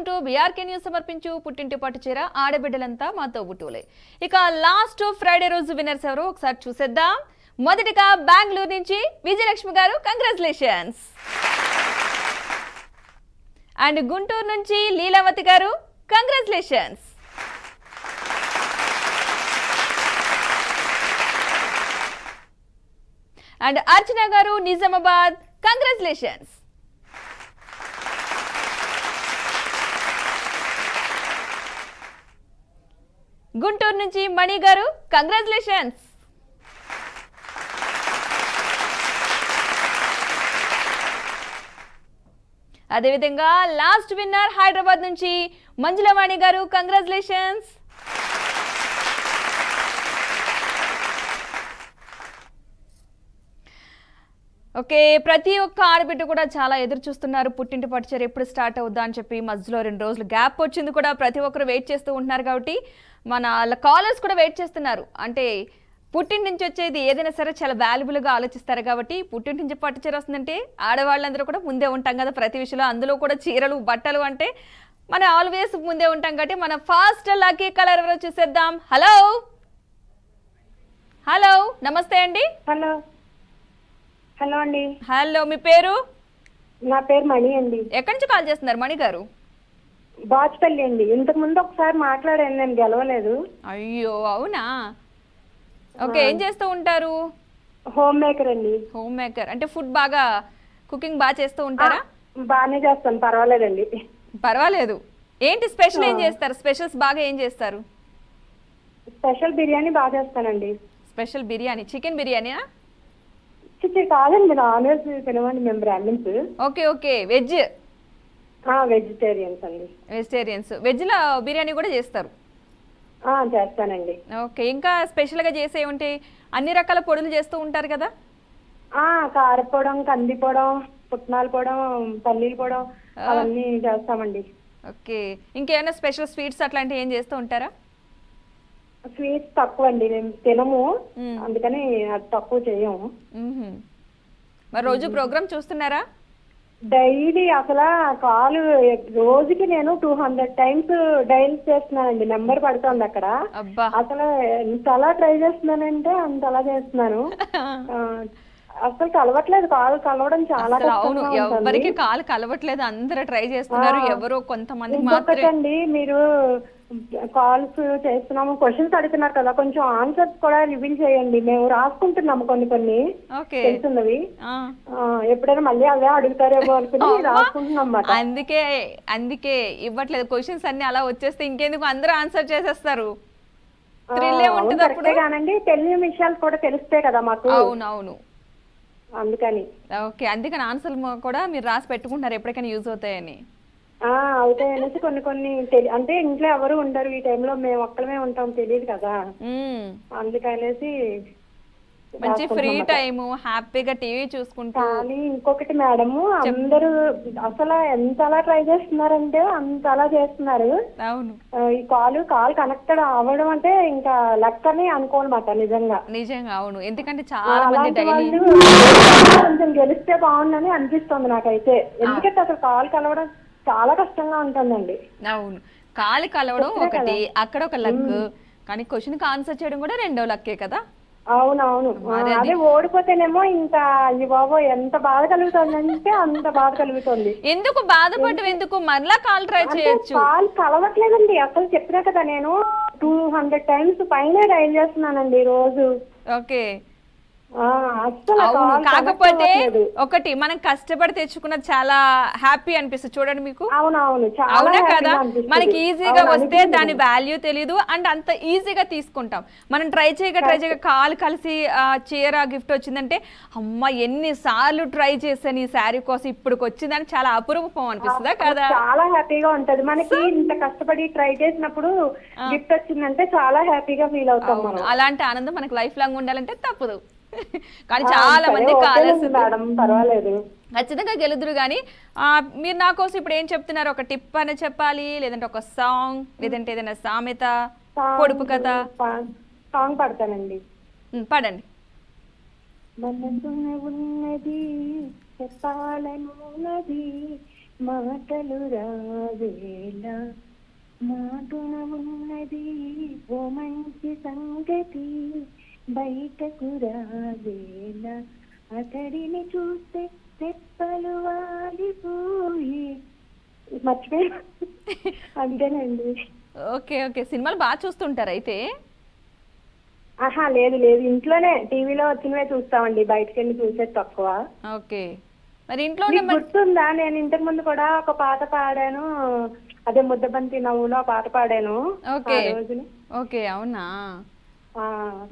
Welcome to BRK news సమర్పించు పుట్టింటి పట్టు చీర ఆడబిడ్డలంతా మాతో బుట్టులే. ఇక లాస్ట్ ఫ్రైడే రోజు విన్నర్స్ ఎవరో ఒకసారి చూసేద్దాం. మొదటిగా బెంగళూరు నుంచి విజయలక్ష్మి గారు కంగ్రాచులేషన్స్. అండ్ గుంటూరు నుంచి లీలావతి గారు కంగ్రాచులేషన్స్. అండ్ అర్చన గారు నిజామాబాద్ కంగ్రాచులేషన్స్. గుంటూరు నుంచి మణి గారు కంగ్రాచులేషన్స్. అదేవిధంగా లాస్ట్ విన్నర్ హైదరాబాద్ నుంచి మంజులవాణి గారు కంగ్రాచులేషన్స్. ఓకే, ప్రతి ఒక్క ఆడబిడ్డ కూడా చాలా ఎదురు చూస్తున్నారు పుట్టింటి పట్టు చీర ఎప్పుడు స్టార్ట్ అవుద్దా అని చెప్పి. మధ్యలో 2 రోజులు గ్యాప్ వచ్చింది కూడా, ప్రతి ఒక్కరు వెయిట్ చేస్తూ ఉంటున్నారు. కాబట్టి మన కాలర్స్ కూడా వెయిట్ చేస్తున్నారు. అంటే పుట్టింటి నుంచి వచ్చేది ఏదైనా సరే చాలా వాల్యుబుల్గా ఆలోచిస్తారు. కాబట్టి పుట్టింటి నుంచి పట్టు చీర వస్తుందంటే ఆడవాళ్ళందరూ కూడా ముందే ఉంటాం కదా ప్రతి విషయంలో. అందులో కూడా చీరలు బట్టలు అంటే మనం ఆల్వేస్ ముందే ఉంటాం. కాబట్టి మన ఫస్ట్ లక్కీ కలర్ ఎవరో చూసేద్దాం. హలో హలో నమస్తే అండి. హలో హలో అండి. హలో, మీ పేరు? నా పేరు మణి అండి. ఎక్కడి నుంచి కాల్ చేస్తున్నారు మణి గారు? బాచ్పల్లి అండి. ఇంతకు ముందు ఒకసారి మాట్లాడాను, నేను గెలవలేదు. అయ్యో అవునా. ఓకే, ఏం చేస్తూ ఉంటారు? హోమ్ మేకర్ అండి. హోమ్ మేకర్ అంటే ఫుడ్ బాగా కుకింగ్ బాగా చేస్తూ ఉంటారా? బాగానే చేస్తాను, పర్వాలేదండి. పర్వాలేదు. ఏంటి స్పెషల్ ఏం చేస్తారు? స్పెషల్స్ బాగా ఏం చేస్తారు? స్పెషల్ బిర్యానీ బాగా చేస్తానండి. స్పెషల్ బిర్యానీ, చికెన్ బిర్యానీనా? చిచి కాదండి, నాన్ వెజ్ తినమండి మేము, Brahmins. Okay okay, veg. Vegetarians అండి. వెజిటేరియన్స్. వెజ్లో బిర్యానీ కూడా చేస్తారు? చేస్తానండి. ఓకే, ఇంకా స్పెషల్గా చేసే ఉంటే అన్ని రకాల పొడులు చేస్తూ ఉంటారు కదా? కారపొడం, కందిపొడం, పుట్నాల పొడం, పల్లీల పొడం అవన్నీ చేస్తామండి. ఓకే, ఇంకేమైనా స్పెషల్ స్వీట్స్ అట్లాంటివి ఏం చేస్తూ ఉంటారా? స్వీట్స్ తక్కువ అండి, మేము తినము, అందుకని అది తక్కువ చేయము. మరి రోజు ప్రోగ్రామ్ చూస్తున్నారా? డైలీ అసలు కాల్ రోజుకి నేను 200 టైమ్స్ డైల్ చేస్తున్నానండి. నెంబర్ పడుతుంది అక్కడ. అసలు ఎంతలా ట్రై చేస్తున్నానంటే అంతలా చేస్తున్నాను. అసలు కలవట్లేదు, కాల్ కలవడం చాలా అవును, ఎవరికి కాల్ కలవట్లేదు, అందరూ ట్రై చేస్తున్నారు. ఎవరో కొంతమంది మాత్రమే. మీరు కాల్స్ చేస్తున్నాము, క్వశ్చన్స్ అడుగుతున్నారు కదా, కొంచెం ఆన్సర్స్ కూడా రివీల్ చేయండి. మేము రాసుకుంటున్నాము కొన్ని తెలుసున్నవి. ఎప్పుడైనా మళ్ళీ అవే అడుగుతారేమో అనుకుని రాసుకుంటున్నాం. అందుకే ఇవ్వట్లేదు. క్వశ్చన్స్ అన్ని అలా వచ్చేస్తే ఇంకెందుకు, అందరూ ఆన్సర్ చేసేస్తారు. కానండి, తెలియని విషయాలు కూడా తెలిస్తే కదా మాకు. అవునవును, అందుకని. ఓకే, అందుకని ఆన్సర్ కూడా మీరు రాసి పెట్టుకుంటున్నారు, ఎప్పటికైనా యూజ్ అవుతాయని. అవుతాయి అనేసి కొన్ని అంటే ఇంట్లో ఎవరు ఉండరు ఈ టైంలో, మేము ఒక్కలమే ఉంటాం, తెలియదు కదా, అందుకనేసి మంచి ఫ్రీ టైం హ్యాపీగా టీవీ చూసుకుంటూ. కానీ ఇంకొకటి మేడం, అందరూ అసలు ఎంత అలా ట్రై చేస్తున్నారంటే అంత అలా చేస్తున్నారు. అవును, ఈ కాల్ కనెక్టెడ్ అవ్వడం అంటే ఇంకా లక్కని అనుకోనమాట. నిజంగా అవును, ఎందుకంటే చాలా మంది డైలీ కొంచెం గెలిస్తే బాగుందని అనిపిస్తుంది నాకైతే. ఎందుకంటే అసలు కాల్ కలవడం చాలా కష్టంగా ఉంటుందండి. అవును, కాలు కలవడం ఒకటి, అక్కడ ఒక లక్, కానీ క్వశ్చన్ కి ఆన్సర్ చేయడం కూడా రెండో లక్కే కదా. అవునవును, అదే ఓడిపోతేనేమో ఇంకా ఈ బాబో ఎంత బాధ కలుగుతుందంటే అంత బాధ కలుగుతుంది. ఎందుకు బాధపడడం, ఎందుకు మరలా కాల్ ట్రై చేయొచ్చు. కాల్ కలవట్లేదండి అసలు, చెప్పినా కదా నేను 200 టైమ్స్ పైన డైల్ చేస్తున్నానండి రోజు. ఓకే, అవును, కాకపోతే ఒకటి మనం కష్టపడి తెచ్చుకున్నది చాలా హ్యాపీ అనిపిస్తుంది చూడండి మీకు. అవునా కదా, మనకి ఈజీగా వస్తే దాని వాల్యూ తెలీదు, అండ్ అంత ఈజీగా తీసుకుంటాం. మనం ట్రై చేయగా కాల్ కలిసి చీర గిఫ్ట్ వచ్చిందంటే అమ్మ ఎన్నిసార్లు ట్రై చేశాను ఈ శారీ కోసం, ఇప్పటికి వచ్చిందని చాలా అపురూపం అనిపిస్తుందా కదా. చాలా హ్యాపీగా ఉంటది మనకి, ఇంత కష్టపడి ట్రై చేసినప్పుడు గిఫ్ట్ వచ్చిందంటే చాలా హ్యాపీగా ఫీల్ అవుతాం. అలాంటి ఆనందం మనకి లైఫ్ లాంగ్ ఉండాలంటే తప్పదు. కానీ చాలా మంది పర్వాలేదు, ఖచ్చితంగా గెలుదురు. కానీ మీరు నా కోసం ఇప్పుడు ఏం చెప్తున్నారు? ఒక టిప్ అని చెప్పాలి, లేదంటే ఒక సాంగ్, లేదంటే ఏదైనా సామెత, పొడుపు కథ? సాంగ్ పడతానండి. పడండి. మనసున ఉన్నది చెప్పాలనున్నది మాటలు రావేళ మాటున ఉన్నది ఓ మంచి సంగతి బయటకు రావేళ అతడిని చూస్తే తెప్పలు వాలిపోయి మర్చిపోయా అంతేనండి. ఓకే ఓకే, సినిమాలు బాగా చూస్తుంటారు అయితే. ఆహా లేదు లేదు, ఇంట్లోనే టీవీలో వచ్చినవే చూస్తామండి, బయటకు వెళ్ళి చూసేది తక్కువ. ఓకే, మరి ఇంట్లోనే మీకు గుర్తుందా, నేను ఇంతకు ముందు కూడా ఒక పాట పాడాను, అదే ముద్దబంతి నవ్వులో పాట పాడాను ఓకే ఆ రోజున. ఓకే, అవునా. ఆ,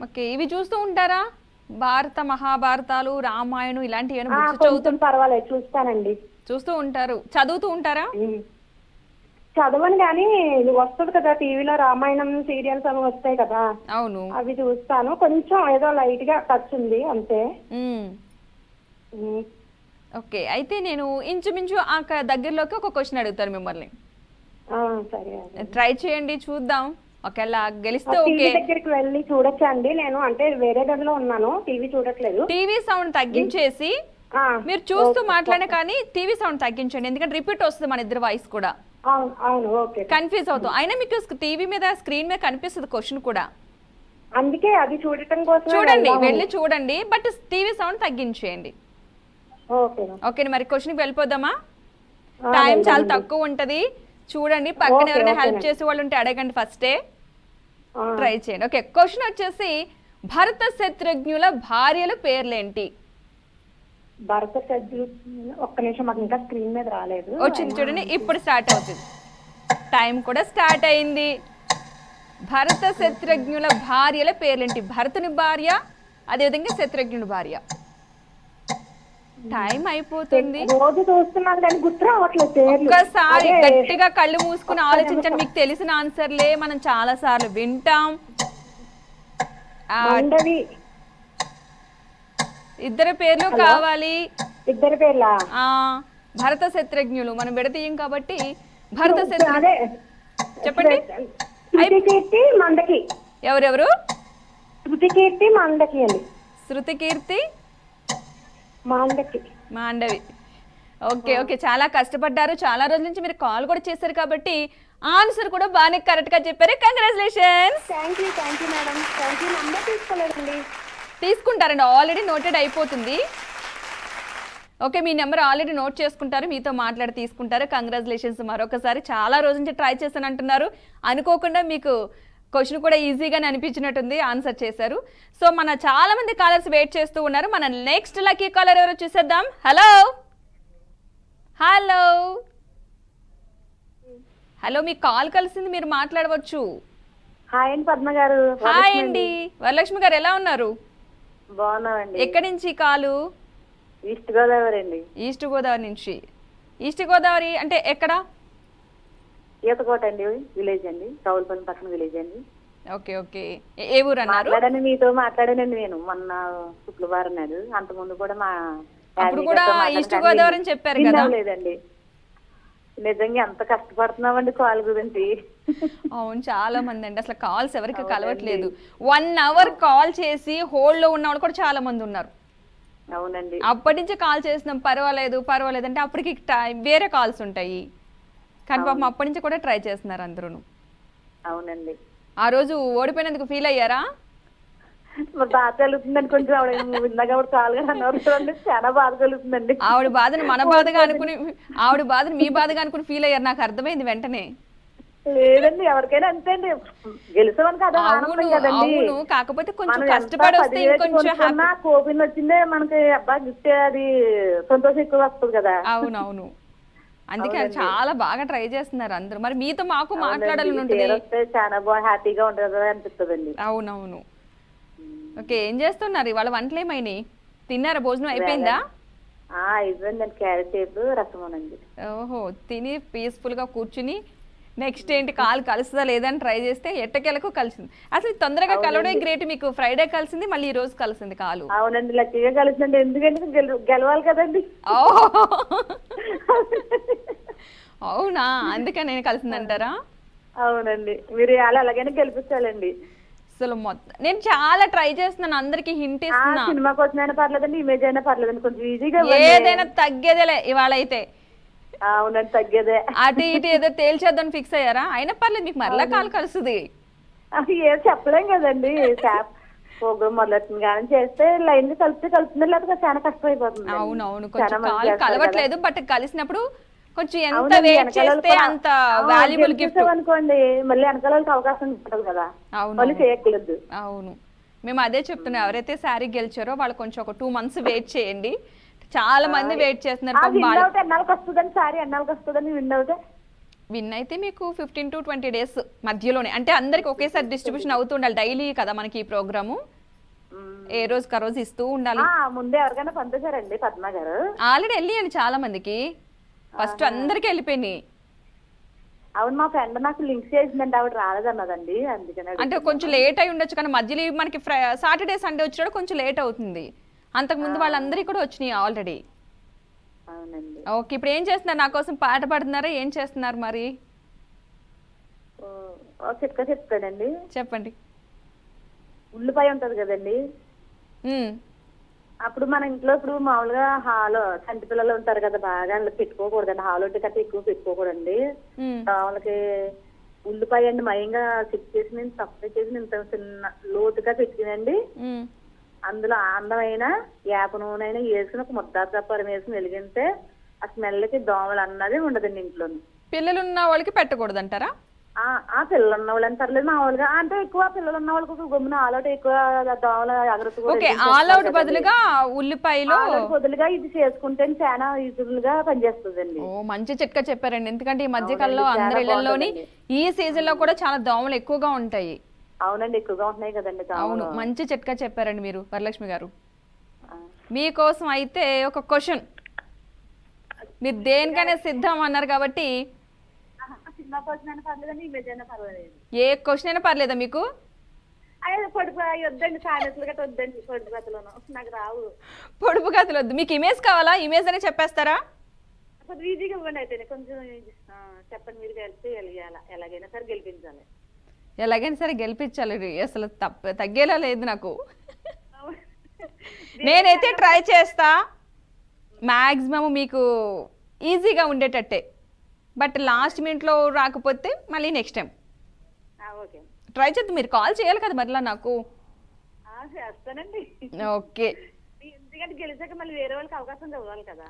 ఓకే, ఇవి చూస్తూ ఉంటారా? భారత మహాభారతాలు, రామాయణం ఇలాంటివి ఏమైనా బుక్స్ కొంచెం పర్వాలేదు చూస్తానండి. చూస్తూ ఉంటారు, చదువుతూ ఉంటారా? చదవను కానీ ఇది వస్తుంది కదా టీవీలో, రామాయణం సీరియల్స్ అవి వస్తాయి కదా, అవును. అవి చూస్తాను. కొంచెం ఏదో లైట్ గా టచ్ ఉంది అంతే. ఓకే, అయితే నేను ఇంచుమించు ఆ దగ్గరలోకి ఒక క్వశ్చన్ అడుగుతాను మిమ్మల్ని. సరే, ట్రై చేయండి, చూద్దాం. ఒకవేళ గెలిస్తే టీవీ ఓకే. దగ్గరికి వెళ్ళి చూడొచ్చా అండి? నేను అంటే వేరే గదిలో ఉన్నాను, టీవీ చూడట్లేదు. టీవీ సౌండ్ తగ్గించేసి మీరు చూస్తూ మాట్లాడే, కానీ టీవీ సౌండ్ తగ్గించండి, ఎందుకంటే రిపీట్ వస్తుంది మన ఇద్దరు వాయిస్ కూడా, అవును ఓకే, కన్ఫ్యూజ్ అవుతాం. అయినా మీకు టీవీ మీద స్క్రీన్ మీద కనిపిస్తుంది క్వశ్చన్ కూడా, అందుకే అది చూడటం కోసం చూడండి, వెళ్ళి చూడండి, బట్ టీవీ సౌండ్ తగ్గించేయండి. ఓకే ఓకే, మరి క్వశ్చన్కి వెళ్ళిపోదామా? టైం చాలా తక్కువ ఉంటది, చూడండి. పక్కన ఎవరైనా హెల్ప్ చేసే వాళ్ళు ఉంటే అడగండి, ఫస్టే ట్రై చేయండి. ఓకే, క్వశ్చన్ వచ్చేసి భరత శత్రుఘ్నుల భార్యల పేర్లేంటి? భరత శత్రుఘ్నుల, ఒక్క నిమిషం, మాకు ఇంకా స్క్రీన్ మీద రాలేదు. వచ్చింది చూడండి, ఇప్పుడు స్టార్ట్ అవుతుంది, టైం కూడా స్టార్ట్ అయింది. భరత శత్రుఘ్నుల భార్యల పేర్లేంటి? భరతుని భార్య, అదేవిధంగా శత్రుఘ్నుడి భార్య. టైం అయిపోతుంది, రోజు చూస్తున్నాను కానీ గుర్తు రావట్లేదు పేర్లు. ఒక్కసారి గట్టిగా కళ్ళు మూసుకుని ఆలోచించండి, మీకు తెలిసిన ఆన్సర్లే మనం చాలా సార్లు వింటాం. ఇద్దరు పేర్లు కావాలి. ఇద్దరు పేర్లా? భరత శత్రుఘ్నులు మనం విడతీయం కాబట్టి భరత శత్రుఘ్నులు చెప్పండి. శృతికీర్తి మందకి. ఎవరెవరు? శృతికీర్తి మందకి అండి. శృతికీర్తి మాండవి. ఓకే ఓకే, చాలా కష్టపడ్డారు, చాలా రోజుల నుంచి మీరు కాల్ కూడా చేశారు కాబట్టి ఆన్సర్ కూడా బాగానే కరెక్ట్ గా చెప్పారు. Congratulations. Thank you madam, thank you. Number తీసుకోలేదండి. తీసుకుంటారండి, ఆల్రెడీ నోటెడ్ అయిపోతుంది. ఓకే, మీ నెంబర్ ఆల్రెడీ నోట్ చేసుకుంటారు, మీతో మాట్లాడి తీసుకుంటారు. కంగ్రాచులేషన్స్ మరొకసారి. చాలా రోజు నుంచి ట్రై చేశాను అంటున్నారు, అనుకోకుండా మీకు క్వశ్చన్ కూడా ఈజీగానే అనిపించినట్టుంది, ఆన్సర్ చేశారు. సో మన చాలా మంది కాలర్స్ వెయిట్ చేస్తూ ఉన్నారు. మన నెక్స్ట్ లక్కీ కాలర్ ఎవరో చూసేద్దాం. హలో హలో హలో, మీ కాల్ కలిసింది, మీరు మాట్లాడవచ్చు. హాయ్ అండి పద్మ గారు. హాయ్ అండి, వరలక్ష్మి గారు ఎలా ఉన్నారు? బాగున్నామండి. ఎక్కడి నుంచి కాలు? ఈస్ట్ గోదావరి అండి. ఈస్ట్ గోదావరి నుంచి. ఈస్ట్ గోదావరి అంటే ఎక్కడ? ఈతకోట అండి, విలేజ్ అండి, కౌల్పల్లి పక్కన విలేజ్ అండి. ఓకే ఓకే, ఏ ఊరు అన్నారు? మీతో మాట్లాడానండి నేను మొన్న శుక్రవారం నాడు. అంతకుముందు కూడా మా అప్పుడు కూడా ఈస్ట్ గోదావరి అని చెప్పారు కదా. లేదండి, నిజంగా ఎంత కష్టపడుతున్నామండి కాల్ గురించి. అవును, చాలా మంది అండి, అసలు కాల్స్ ఎవరికి కలవట్లేదు. 1 అవర్ కాల్ చేసి హోల్డ్ లో ఉన్న వాళ్ళు కూడా చాలా మంది ఉన్నారు. అవునండి, అప్పటి నుంచి కాల్ చేసినాం, పర్వాలేదు పర్వాలేదు అంటే అప్పటికి వేరే కాల్స్ ఉంటాయి, కానీ పాపం అప్పటి నుంచి కూడా ట్రై చేస్తున్నారు అందరూ. అవునండి. ఆ రోజు ఓడిపోయినందుకు ఫీల్ అయ్యారా? బాధ కలుగుతుందండి కొంచెం, ఇందాక చాలా బాధ కలుగుతుందండి. ఆవిడ బాధను మన బాధగా అనుకుని, ఆవిడ బాధను మీ బాధగా అనుకుని ఫీల్ అయ్యారు, నాకు అర్థమైంది వెంటనే. లేదండి, ఎవరికైనా అంతే అండి, గెలిచామని కదా. అవును, కాకపోతే కొంచెం కష్టపడి వస్తే ఇంకొంచెం కోపిన్ వచ్చిందే మనకి, అబ్బా గిఫ్ట్ అది సంతోషం ఎక్కువ వస్తుంది కదా. అవునవును, అందుకే చాలా బాగా ట్రై చేస్తున్నారు అందరూ. మరి మీతో మాకు మాట్లాడాలని ఉంటుంది, చాలా బాగా హ్యాపీగా ఉంటుంది అనిపిస్తుంది. అవునవును. ఓకే, ఏం చేస్తున్నారు ఇవాళ? వంటలు ఏమైనాయి? తిన్నారా? భోజనం అయిపోయిందా? అయిపోయిందండి, క్యారెట్ టేపు రసమోనండి. ఓహో, తిని పీస్ఫుల్ గా కూర్చుని నెక్స్ట్ ఏంటి కాల్ కలుస్తుందా లేదని ట్రై చేస్తే ఎట్టకెలకు కలిసింది. అసలు తొందరగా కలవడే గ్రేట్, మీకు ఫ్రైడే కలిసింది, మళ్ళీ ఈ రోజు కలిసింది కాలు. అవునండి, లక్కీగా కలిసిందండి, ఎందుకంటే గెలవాలి కదండి. అవునా, అందుకే నేను కలిసిందంటారా? అవునండి, మీరు అలాగైనా గెలిపించాలండి. అసలు మొత్తం నేను చాలా ట్రై చేస్తున్నాను, అందరికి హింట్ ఇస్తున్నా. సినిమా కోసం అయినా పర్లేదండి, ఇమేజ్ అయినా పర్లేదండి, కొంచెం ఈజీగా ఏదైనా తగ్గేదేలే ఇవాళ అయితే. అవునండి తగ్గేదే. అటు ఇటు ఏదో తేల్చేద్దాం ఫిక్స్ అయ్యారా? అయినా పర్లేదు, మీకు మరలా కాల్ కలుస్తుంది. అది ఏం చెప్పలేం కదండి. ప్రోగ్రామ్ మొదలెట్టింది కానీ చేస్తే లైన్ కలుపుతుంది, లేకపోతే చాలా కష్టం అయిపోతుంది. అవునవును, కొంచెం కాల్ కలవట్లేదు, బట్ కలిసినప్పుడు కొంచెం ఎంత వెయిట్ చేస్తే అంత వాల్యుబుల్ గిఫ్ట్ అనుకోండి. మళ్ళీ వెనకాలకి అవకాశం ఉంటుంది కదా, మళ్ళీ చేయట్లేదు. అవును, మేము అదే చెప్తున్నాం. ఎవరైతే శారీ గెలిచారో వాళ్ళు కొంచెం ఒక 2 months వెయిట్ చేయండి. చాలా మంది వెయిట్ చేస్తున్నారు. ఎన్నాళ్ళకి వస్తుందని సారీ, ఎన్నాళ్ళకి వస్తుందని విన్ అవుతే విన్ అయితే మీకు 15 to 20 days మధ్యలోనే, అంటే అందరికి ఒకేసారి డిస్ట్రిబ్యూషన్ అవుతూ ఉండాలి. డైలీ కదా మనకి ఈ ప్రోగ్రాము, ఏ రోజుకి ఆ రోజు ఇస్తూ ఉండాలి. ముందే ఎవరికైనా పంపించారండి పద్మ గారు? ఆల్రెడీ వెళ్ళియండి చాలా మందికి, ఫస్ట్ అందరికి వెళ్ళిపోయినాయి. అవును, మా ఫ్రెండ్ నాకు లింక్ చేసిందండి, ఆవిడ రాలేదన్నదండి, అందుకని. అంటే కొంచెం లేట్ అయి ఉండొచ్చు, కానీ మధ్యలో మనకి సాటర్డే సండే వచ్చినప్పుడు కొంచెం లేట్ అవుతుంది. అంతకు ముందు వాళ్ళందరికీ కూడా వచ్చినాయి ఆల్రెడీ. అవునండి. ఓకే, ఇప్పుడు ఏం చేస్తున్నారు? నా కోసం పాట పాడుతున్నారా, ఏం చేస్తున్నారు మరి? చెప్తానండి, చెప్పండి. ఉల్లిపాయ ఉంటది కదండి, అప్పుడు మన ఇంట్లో ఇప్పుడు మామూలుగా హాలో చంటి పిల్లలు ఉంటారు కదా, బాగా అందులో పెట్టుకోకూడదండి, హాలో కట్ట ఎక్కువ పెట్టుకోకూడదండి. వాళ్ళకి ఉల్లిపాయ అండి మయంగా చెక్ చేసి నేను సపరేట్ చేసి నేను చిన్న లోతుగా పెట్టినండి, అందులో అందమైన వేప నూనె అయినా వేసుకుని ఒక ముద్దాపరం వేసుకుని వెలిగితే ఆ స్మెల్కి దోమలు అన్నది ఉండదండి ఇంట్లో. పిల్లలు ఉన్న వాళ్ళకి పెట్టకూడదు అంటారా? పిల్లలు ఉన్న వాళ్ళని పర్లేదు, మామూలుగా అంటే ఎక్కువ పిల్లలు ఉన్న వాళ్ళకి గమ్మున ఆల్అౌట్ ఎక్కువ దోమల ఓకే, ఆల్అౌట్ బదులుగా ఉల్లిపాయలు బదులుగా ఇది చేసుకుంటే చాలా ఈజీఫుల్ గా పనిచేస్తుందండి. ఓ, మంచి చిట్కా చెప్పారండి. ఎందుకంటే ఈ మధ్య కాలంలో అందరి ఇళ్లలోని ఈ సీజన్ లో కూడా చాలా దోమలు ఎక్కువగా ఉంటాయి. అవునండి, ఎక్కువగా ఉంటున్నాయి కదండి. అవును, మంచి చిట్కా చెప్పారండి మీరు వరలక్ష్మి గారు. మీకోసం అయితే ఒక క్వశ్చన్, మీరు దేనికైనా సిద్ధం అన్నారు కాబట్టి ఏ క్వశ్చన్ అయినా పర్లేదా మీకు? పొడుపు కథలు వద్దు, మీకు ఇమేజ్ కావాలా? ఇమేజ్ అని చెప్పేస్తారా? ఎలాగైనా సరే గెలిపించాలి, అసలు తగ్గేలా లేదు నాకు. నేనైతే ట్రై చేస్తా మ్యాక్సిమం మీకు ఈజీగా ఉండేటట్టే, బట్ లాస్ట్ మినిట్లో రాకపోతే మళ్ళీ నెక్స్ట్ టైం ట్రై చేద్దాం. మీరు కాల్ చేయాలి కదా మరలా నాకు. ఓకే,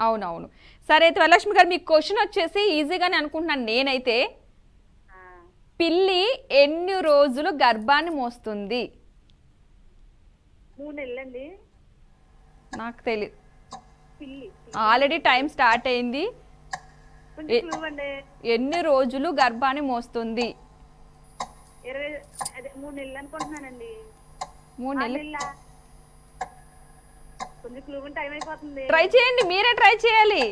అవునవును. సరే అయితే వరలక్ష్మి గారు, మీకు క్వశ్చన్ వచ్చేసి ఈజీగానే అనుకుంటున్నాను నేనైతే. పిల్లి ఎన్ని రోజులు గర్భాన్ని మోస్తుంది? 3 నెలలండి. నాకు తెలియదు, ఆల్రెడీ టైం స్టార్ట్ అయింది. ఎన్ని రోజులు గర్భాన్ని మోస్తుంది? 3 నెలలు అనుకుంటున్నానండి. 3 నెలలు. టైం అయిపోతుంది, ట్రై చేయండి, మీరే ట్రై చేయాలి.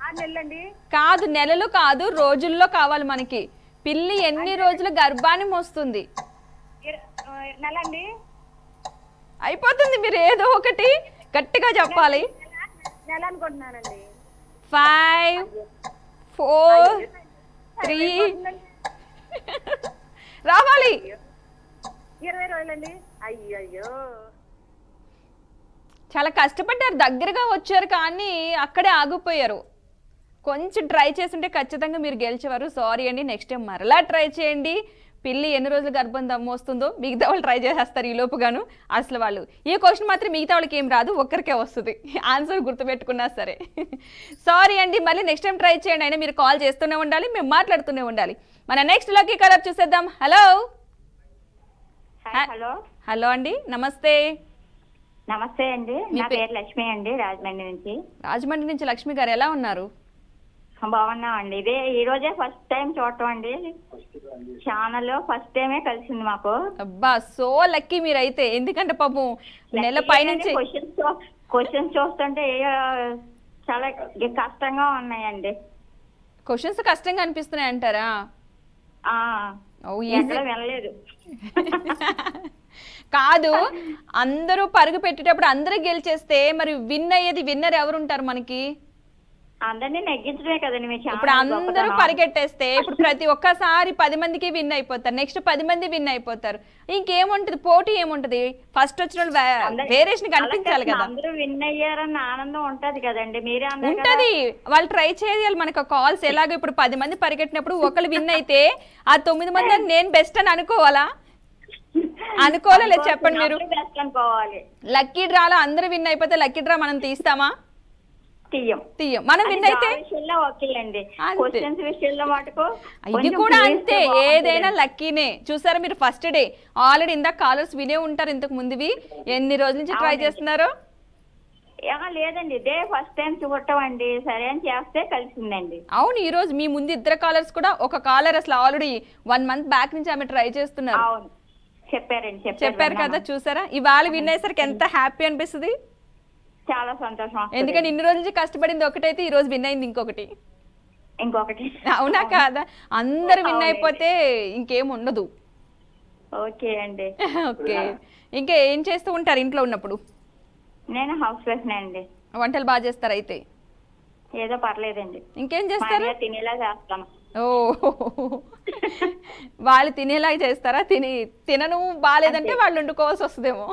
6 నెలలండి. కాదు, నెలలు కాదు, రోజుల్లో కావాలి మనకి. పిల్లి ఎన్ని రోజులు గర్భాన్ని మోస్తుంది? నెలండి. అయిపోతుంది, మీరు ఏదో ఒకటి గట్టిగా చెప్పాలి. నెల అనుకుంటున్నానండి. 5 4 3 రావాలి. 20 రోజులండి. అయ్యో, చాలా కష్టపడ్డారు, దగ్గరగా వచ్చారు, కానీ అక్కడే ఆగిపోయారు. కొంచెం ట్రై చేస్తుంటే ఖచ్చితంగా మీరు గెలిచేవారు. సారీ అండి, నెక్స్ట్ టైం మరలా ట్రై చేయండి. పిల్లి ఎన్ని రోజులు గర్భం మోస్తుందో మిగతా వాళ్ళు ట్రై చేసేస్తారు ఈ లోపుగాను. అసలు వాళ్ళు ఈ క్వశ్చన్ మాత్రం మిగతా వాళ్ళకి ఏం రాదు, ఒక్కరికే వస్తుంది. ఆన్సర్ గుర్తుపెట్టుకున్నా సరే. సారీ అండి, మళ్ళీ నెక్స్ట్ టైం ట్రై చేయండి. అయినా మీరు కాల్ చేస్తూనే ఉండాలి, మేము మాట్లాడుతూనే ఉండాలి. మన నెక్స్ట్ లక్కీ కలర్ చూసేద్దాం. హలో హలో హలో అండి, నమస్తే. నమస్తే అండి, నా పేరు లక్ష్మి అండి, రాజమండ్రి నుంచి. రాజమండ్రి నుంచి లక్ష్మి గారు, ఎలా ఉన్నారు? బాగున్నామండి. ఇదే ఈ రోజే ఫస్ట్ టైం చూడటం అండి, ఛానల్ ఫస్ట్ టైమే కలిసింది మాకు. అబ్బా, సో లక్కీ మీరైతే. ఎందుకంటే పాపం నెల పైనుంచి క్వశ్చన్స్ చూస్తుంటే చాలా కష్టంగా ఉన్నాయండి. క్వశ్చన్స్ కష్టంగా అనిపిస్తున్నాయి అంటారా? వెళ్ళలేదు. కాదు, అందరూ పరుగు పెట్టేటప్పుడు అందరూ గెలిచేస్తే మరి విన్ అయ్యేది విన్నర్ ఎవరు ఉంటారు మనకి? అందరినీ నెగ్గించడమే కదండి మీ ఇప్పుడు అందరూ పరిగెట్టేస్తే ఇప్పుడు ప్రతి ఒక్కసారి 10 మందికి విన్ అయిపోతారు, నెక్స్ట్ 10 మంది విన్ అయిపోతారు, ఇంకేముంటది పోటీ ఏముంటది? ఫస్ట్ వచ్చిన వాళ్ళు వేరియేషన్ కనిపించాలి కదా. అందరూ విన్ అయ్యారన్న ఆనందం ఉంటది కదండి, మీరే అన్నారు కదా. ఉంటది, వాళ్ళు ట్రై చేయాలి. మనకు కాల్స్ ఎలాగో ఇప్పుడు 10 మంది పరిగెట్టినప్పుడు ఒకళ్ళు విన్ అయితే ఆ 9 మంది నేను బెస్ట్ అని అనుకోవాలా? అనుకోవాలా లేదు చెప్పండి మీరు? బెస్ట్ అనుకోవాలి. లక్కీ డ్రాలో అందరూ విన్ అయిపోతే లక్కీ డ్రా మనం తీస్తామా? తీయం. మనం విన్ అయితే క్వశ్చన్స్ విషయంలో మటుకు ఇది కూడా అంతే, ఏదైనా లక్కీనే. చూసారా మీరు ఫస్ట్ డే ఆల్రెడీ ఇందాక కాలర్స్ వినే ఉంటారు ఇంతకు ముందువి. ఎన్ని రోజుల నుంచి ట్రై చేస్తున్నారు? లేదండి, ఇదే ఫస్ట్ టైం చూడటండి. సరే అని చేస్తే కలిసిందండి. అవును, ఈ రోజు మీ ముందు ఇద్దరు కాలర్స్ కూడా, ఒక కాలర్ అసలు ఆల్రెడీ 1 మంత్ బ్యాక్ నుంచి ఆమె ట్రై చేస్తున్నారు. అవును చెప్పారు కదా. చూసారా ఇవాళ విన్ అయ్యేసరికి ఎంత హ్యాపీ అనిపిస్తుంది. చాలా సంతోషం. ఎందుకంటే ఇన్ని రోజుల నుంచి కష్టపడింది ఒకటైతే ఈ రోజు విన్ అయింది ఇంకొకటి. అవునా కాదా? అందరు విన్ అయిపోతే ఇంకేం ఉండదు. ఓకే అండి. ఓకే, ఇంకా ఏం చేస్తూ ఉంటారు ఇంట్లో ఉన్నప్పుడు? నేను హౌస్ వైఫ్ అండి. వంటలు బాగా చేస్తారు అయితే? ఏదో పర్లేదండి. ఇంకేం చేస్తారు? తినేలా చేస్తాను. ఓ, వాళ్ళు తినేలాగా చేస్తారా? తినను బాగాలేదంటే వాళ్ళు వండుకోవాల్సి వస్తుందేమో.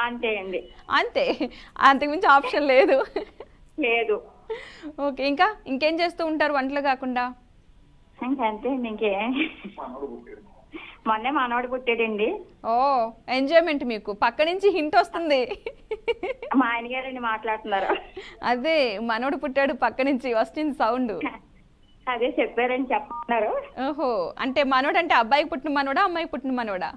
అంతే అండి. అంతే, అంతకుమించి ఆప్షన్ లేదు. ఓకే, ఇంకేం చేస్తూ ఉంటారు వంటలు కాకుండా? ఇంకంతే, మొన్నే మనవడు పుట్టాడండి. ఓ, ఎంజాయ్మెంట్ మీకు. పక్క నుంచి హింట్ వస్తుంది. మా ఆయన గారండి మాట్లాడుతున్నారు. అదే మనవడు పుట్టాడు, పక్క నుంచి వస్తుంది సౌండ్. అదే చెప్పారని చెప్తున్నారు. ఓహో, అంటే మనవడు అంటే అబ్బాయికి పుట్టిన మనవడా అమ్మాయికి పుట్టిన మనవడా?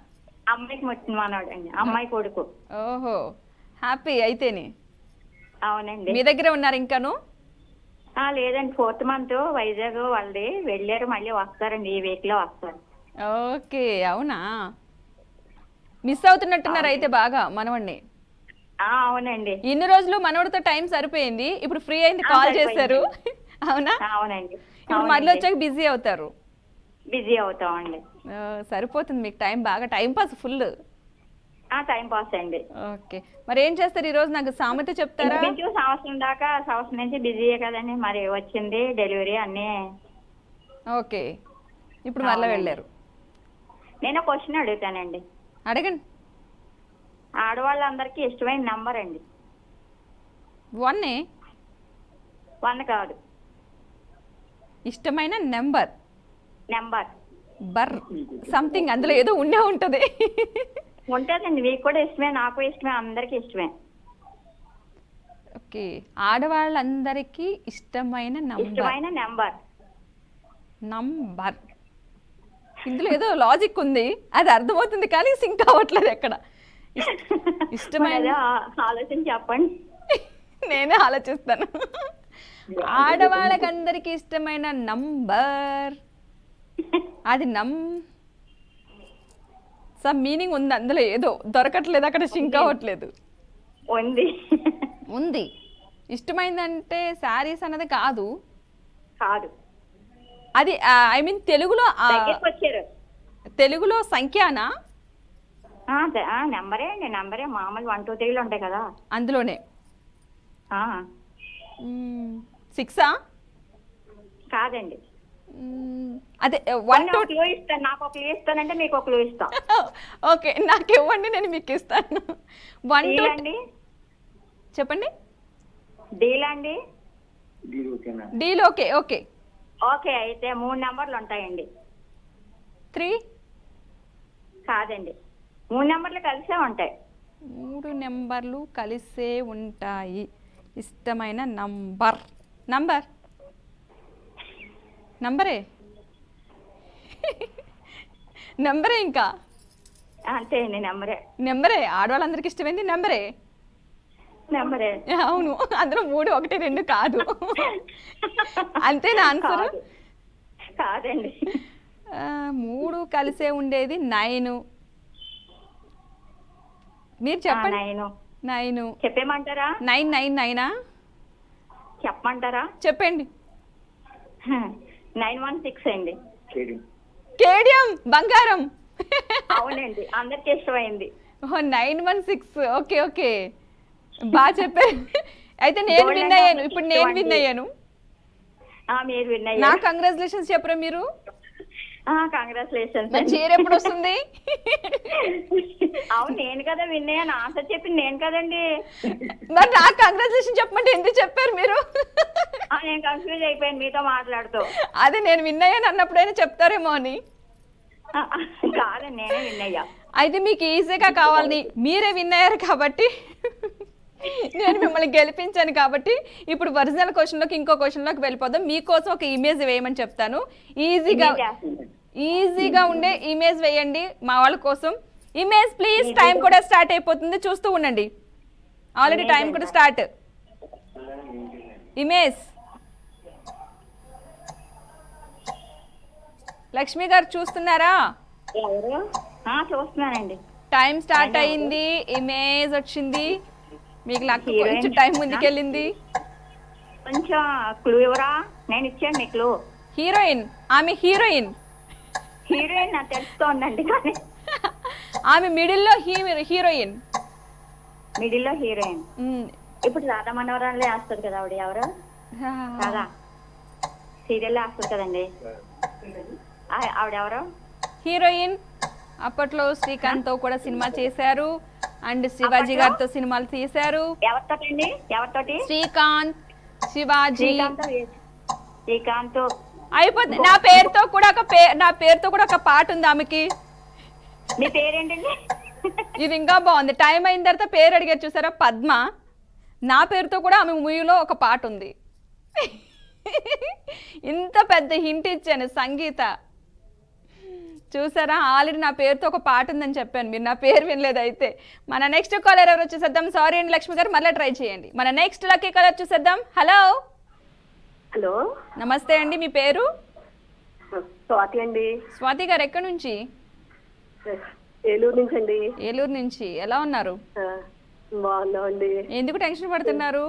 అమ్మాయికి పుట్టిన మనవడు అండి, అమ్మాయి కొడుకు. ఓహో, హ్యాపీ అయితేనే. అవునండి. మీ దగ్గరే ఉన్నారు ఇంకాను? లేదండి, 4th month వైజాగ్ వాళ్ళది వెళ్ళారు, మళ్ళీ వస్తారండి, ఈ వీక్ లో వస్తారు. ఓకే, అవునా? మిస్ అవుతున్నట్టున్నారు అయితే బాగా మనవడిని. అవునండి. ఇన్ని రోజులు మనవడితో టైం సరిపోయింది, ఇప్పుడు ఫ్రీ అయింది, కాల్ చేశారు. అవునా? అవునండి. ఇప్పుడు మళ్ళీ వచ్చాక బిజీ అవుతారు. బిజీ అవుతామండి. సరిపోతుంది మీకు టైం, బాగా time pass full. Time pass అండి. ఓకే, మరి ఏం చేస్తారు ఈ రోజు? నాకు సామెత చెప్తారా? సంవత్సరం నుంచి బిజీయే కదండి, మరి వచ్చింది డెలివరీ అన్నీ. ఓకే, ఇప్పుడు మళ్ళీ వెళ్ళారు. నేను క్వశ్చన్ అడుగుతానండి. అడగండి. ఆడవాళ్ళందరికీ ఇష్టమైన నంబర్ అండి? 1 కాదు, ఇష్టమైన నెంబర్ బర్ సంథింగ్ అందులో ఏదో ఉండే ఉంటది. ఉంటదండి, మీకు కూడా ఇష్టమే, నాకు ఇష్టమే, అందరికి ఇష్టమే. ఓకే, ఆడవాళ్ళందరికీ ఇష్టమైన నంబర్. ఇందులో ఏదో లాజిక్ ఉంది, అది అర్థమవుతుంది కానీ సింక్ అవ్వట్లేదు ఎక్కడ. ఇష్టమైన ఆలోచన చెప్పండి. నేనే ఆలోచిస్తాను. ఆడవాళ్ళకందరికి ఇష్టమైన నంబర్, అది సమ్ మీనింగ్ ఉంది అందులో, ఏదో దొరకట్లేదు అక్కడ, సింక్ అవ్వట్లేదు. ఉంది. ఇష్టమైందంటే శారీస్ అన్నది కాదు. అది ఐ మీన్ తెలుగులో సంఖ్యానా? నెంబరే మామూలు 1 2 3 ఉంటాయి కదా, అందులోనే. 6 కాదండి. అదే 1 2 క్లూ ఇస్తాను, నాకు ఒక క్లూ ఇస్తానంటే మీకు ఒక క్లూ ఇస్తా. ఓకే, నాకు ఇవ్వండి, నేను మీకు ఇస్తాను. 1 2 అండి. చెప్పండి. డీల్ అండి. డీల్. ఓకే ఓకే ఓకే, అయితే 3 నెంబర్లు ఉంటాయండి. 3 కాదండి, 3 నెంబర్లు కలిసే ఉంటాయి. 3 నెంబర్లు కలిసే ఉంటాయి. ఇష్టమైన నంబరే ఇంకా అంతే అండి, నెంబరే. ఆడవాళ్ళందరికి ఇష్టమైంది నెంబరే. అవును, అందులో 3 1 2 కాదు. అంతేనా ఆన్సర్? కాదండి. 3 కలిసే ఉండేది 9. మీరు చెప్పండి. 9 చెప్పేమంటారా? 9 చెప్పమంటారా? చెప్పండి. 916 అండి. కేడియం, బంగారం. అవునండి, అందరికి ఇష్టమైంది. 916. ఓకే ఓకే, బాగా చెప్పారు. అయితే నేను విన్ అయ్యాను. ఇప్పుడు నేను విన్ అయ్యాను. మీరు విన్ నా అయ్యారు. కంగ్రాచులేషన్స్ చెప్పరా మీరు? కంగ్రాచులేషన్స్. మరి చీర ఎప్పుడు వస్తుంది? అవును, నేను కదా విన్ అయ్యాను. ఆన్సర్ చెప్పింది నేను కదండి. మరి నాకు కంగ్రాచులేషన్ చెప్పమంటే ఎందుకు చెప్పారు మీరు? నేను కన్ఫ్యూజ్ అయిపోయాను మీతో మాట్లాడుతూ. అదే నేను విన్ అయ్యాను అన్నప్పుడైనా చెప్తారేమో అని. కాదండి, నేనే విన్ అయ్యా. అయితే మీకు ఈజీగా కావాలని మీరే విన్ అయ్యారు కాబట్టి నేను మిమ్మల్ని గెలిపించాను కాబట్టి ఇప్పుడు ఒరిజినల్ క్వశ్చన్లోకి ఇంకో క్వశ్చన్లోకి వెళ్ళిపోదాం. మీకోసం ఒక ఇమేజ్ వేయమని చెప్తాను. ఈజీగా ఉండే ఇమేజ్ వేయండి మా వాళ్ళ కోసం. Image please. టైం కూడా స్టార్ట్ అయిపోతుంది, చూస్తూ ఉండండి. ఆల్రెడీ టైం కూడా స్టార్ట్. ఇమేజ్. లక్ష్మి గారు చూస్తున్నారా? ఎవరు? చూస్తున్నానండి. టైం స్టార్ట్ అయింది, ఇమేజ్ వచ్చింది. మీకు నాకు కొంచెం టైం ముందుకెళ్ళింది. కొంచెం క్లూ ఎవరా? నేను ఇచ్చాను మీ క్లూ. హీరోయిన్. ఆమె హీరోయిన్. హీరోయిన్ నాకు తెలుస్తోందండి, కానీ ఆమె మిడిల్లో హీరోయిన్. మిడిల్లో హీరోయిన్. ఇప్పుడు రాధా మనోహరాలు వేస్తుంది కదా ఆవిడ. ఎవరు కాదా? సీరియల్లో వేస్తుంది కదండి ఆవిడ. ఎవరు హీరోయిన్? అప్పట్లో శ్రీకాంత్ తో కూడా సినిమా చేశారు అండ్ శివాజీ గారితో సినిమాలు తీశారు. ఎవరితోటండి? ఎవరితోటి? శ్రీకాంత్, శివాజీ. శ్రీకాంత్ అయిపోతుంది. నా పేరుతో కూడా ఒక పాట ఉంది ఆమెకి. మీ పేరేంటండి? ఇది ఇంకా బాగుంది. టైం అయిన తర్వాత పేరు అడిగారు చూసారా? పద్మ. నా పేరుతో కూడా ఆమె మూవీలో ఒక పాట ఉంది. ఇంత పెద్ద హింట్ ఇచ్చాను. సంగీత. చూసారా? ఆల్రెడీ నా పేరుతో ఒక పాట ఉందని చెప్పాను, మీరు నా పేరు వినలేదు. అయితే మన నెక్స్ట్ కాలర్ ఎవరు చూసేద్దాం. సారీ అండి లక్ష్మి గారు, మళ్ళీ ట్రై చేయండి. మన నెక్స్ట్ లక్కీ కాలర్ చూసేద్దాం. హలో. హలో, నమస్తే అండి, మీ పేరు? స్వాతి అండి. స్వాతి గారు ఎక్కడి నుంచి? ఏలూరు నుంచి అండి. ఏలూరు నుంచి. ఎలా ఉన్నారు? బాగున్నామండి. ఎందుకు టెన్షన్ పడుతున్నారు?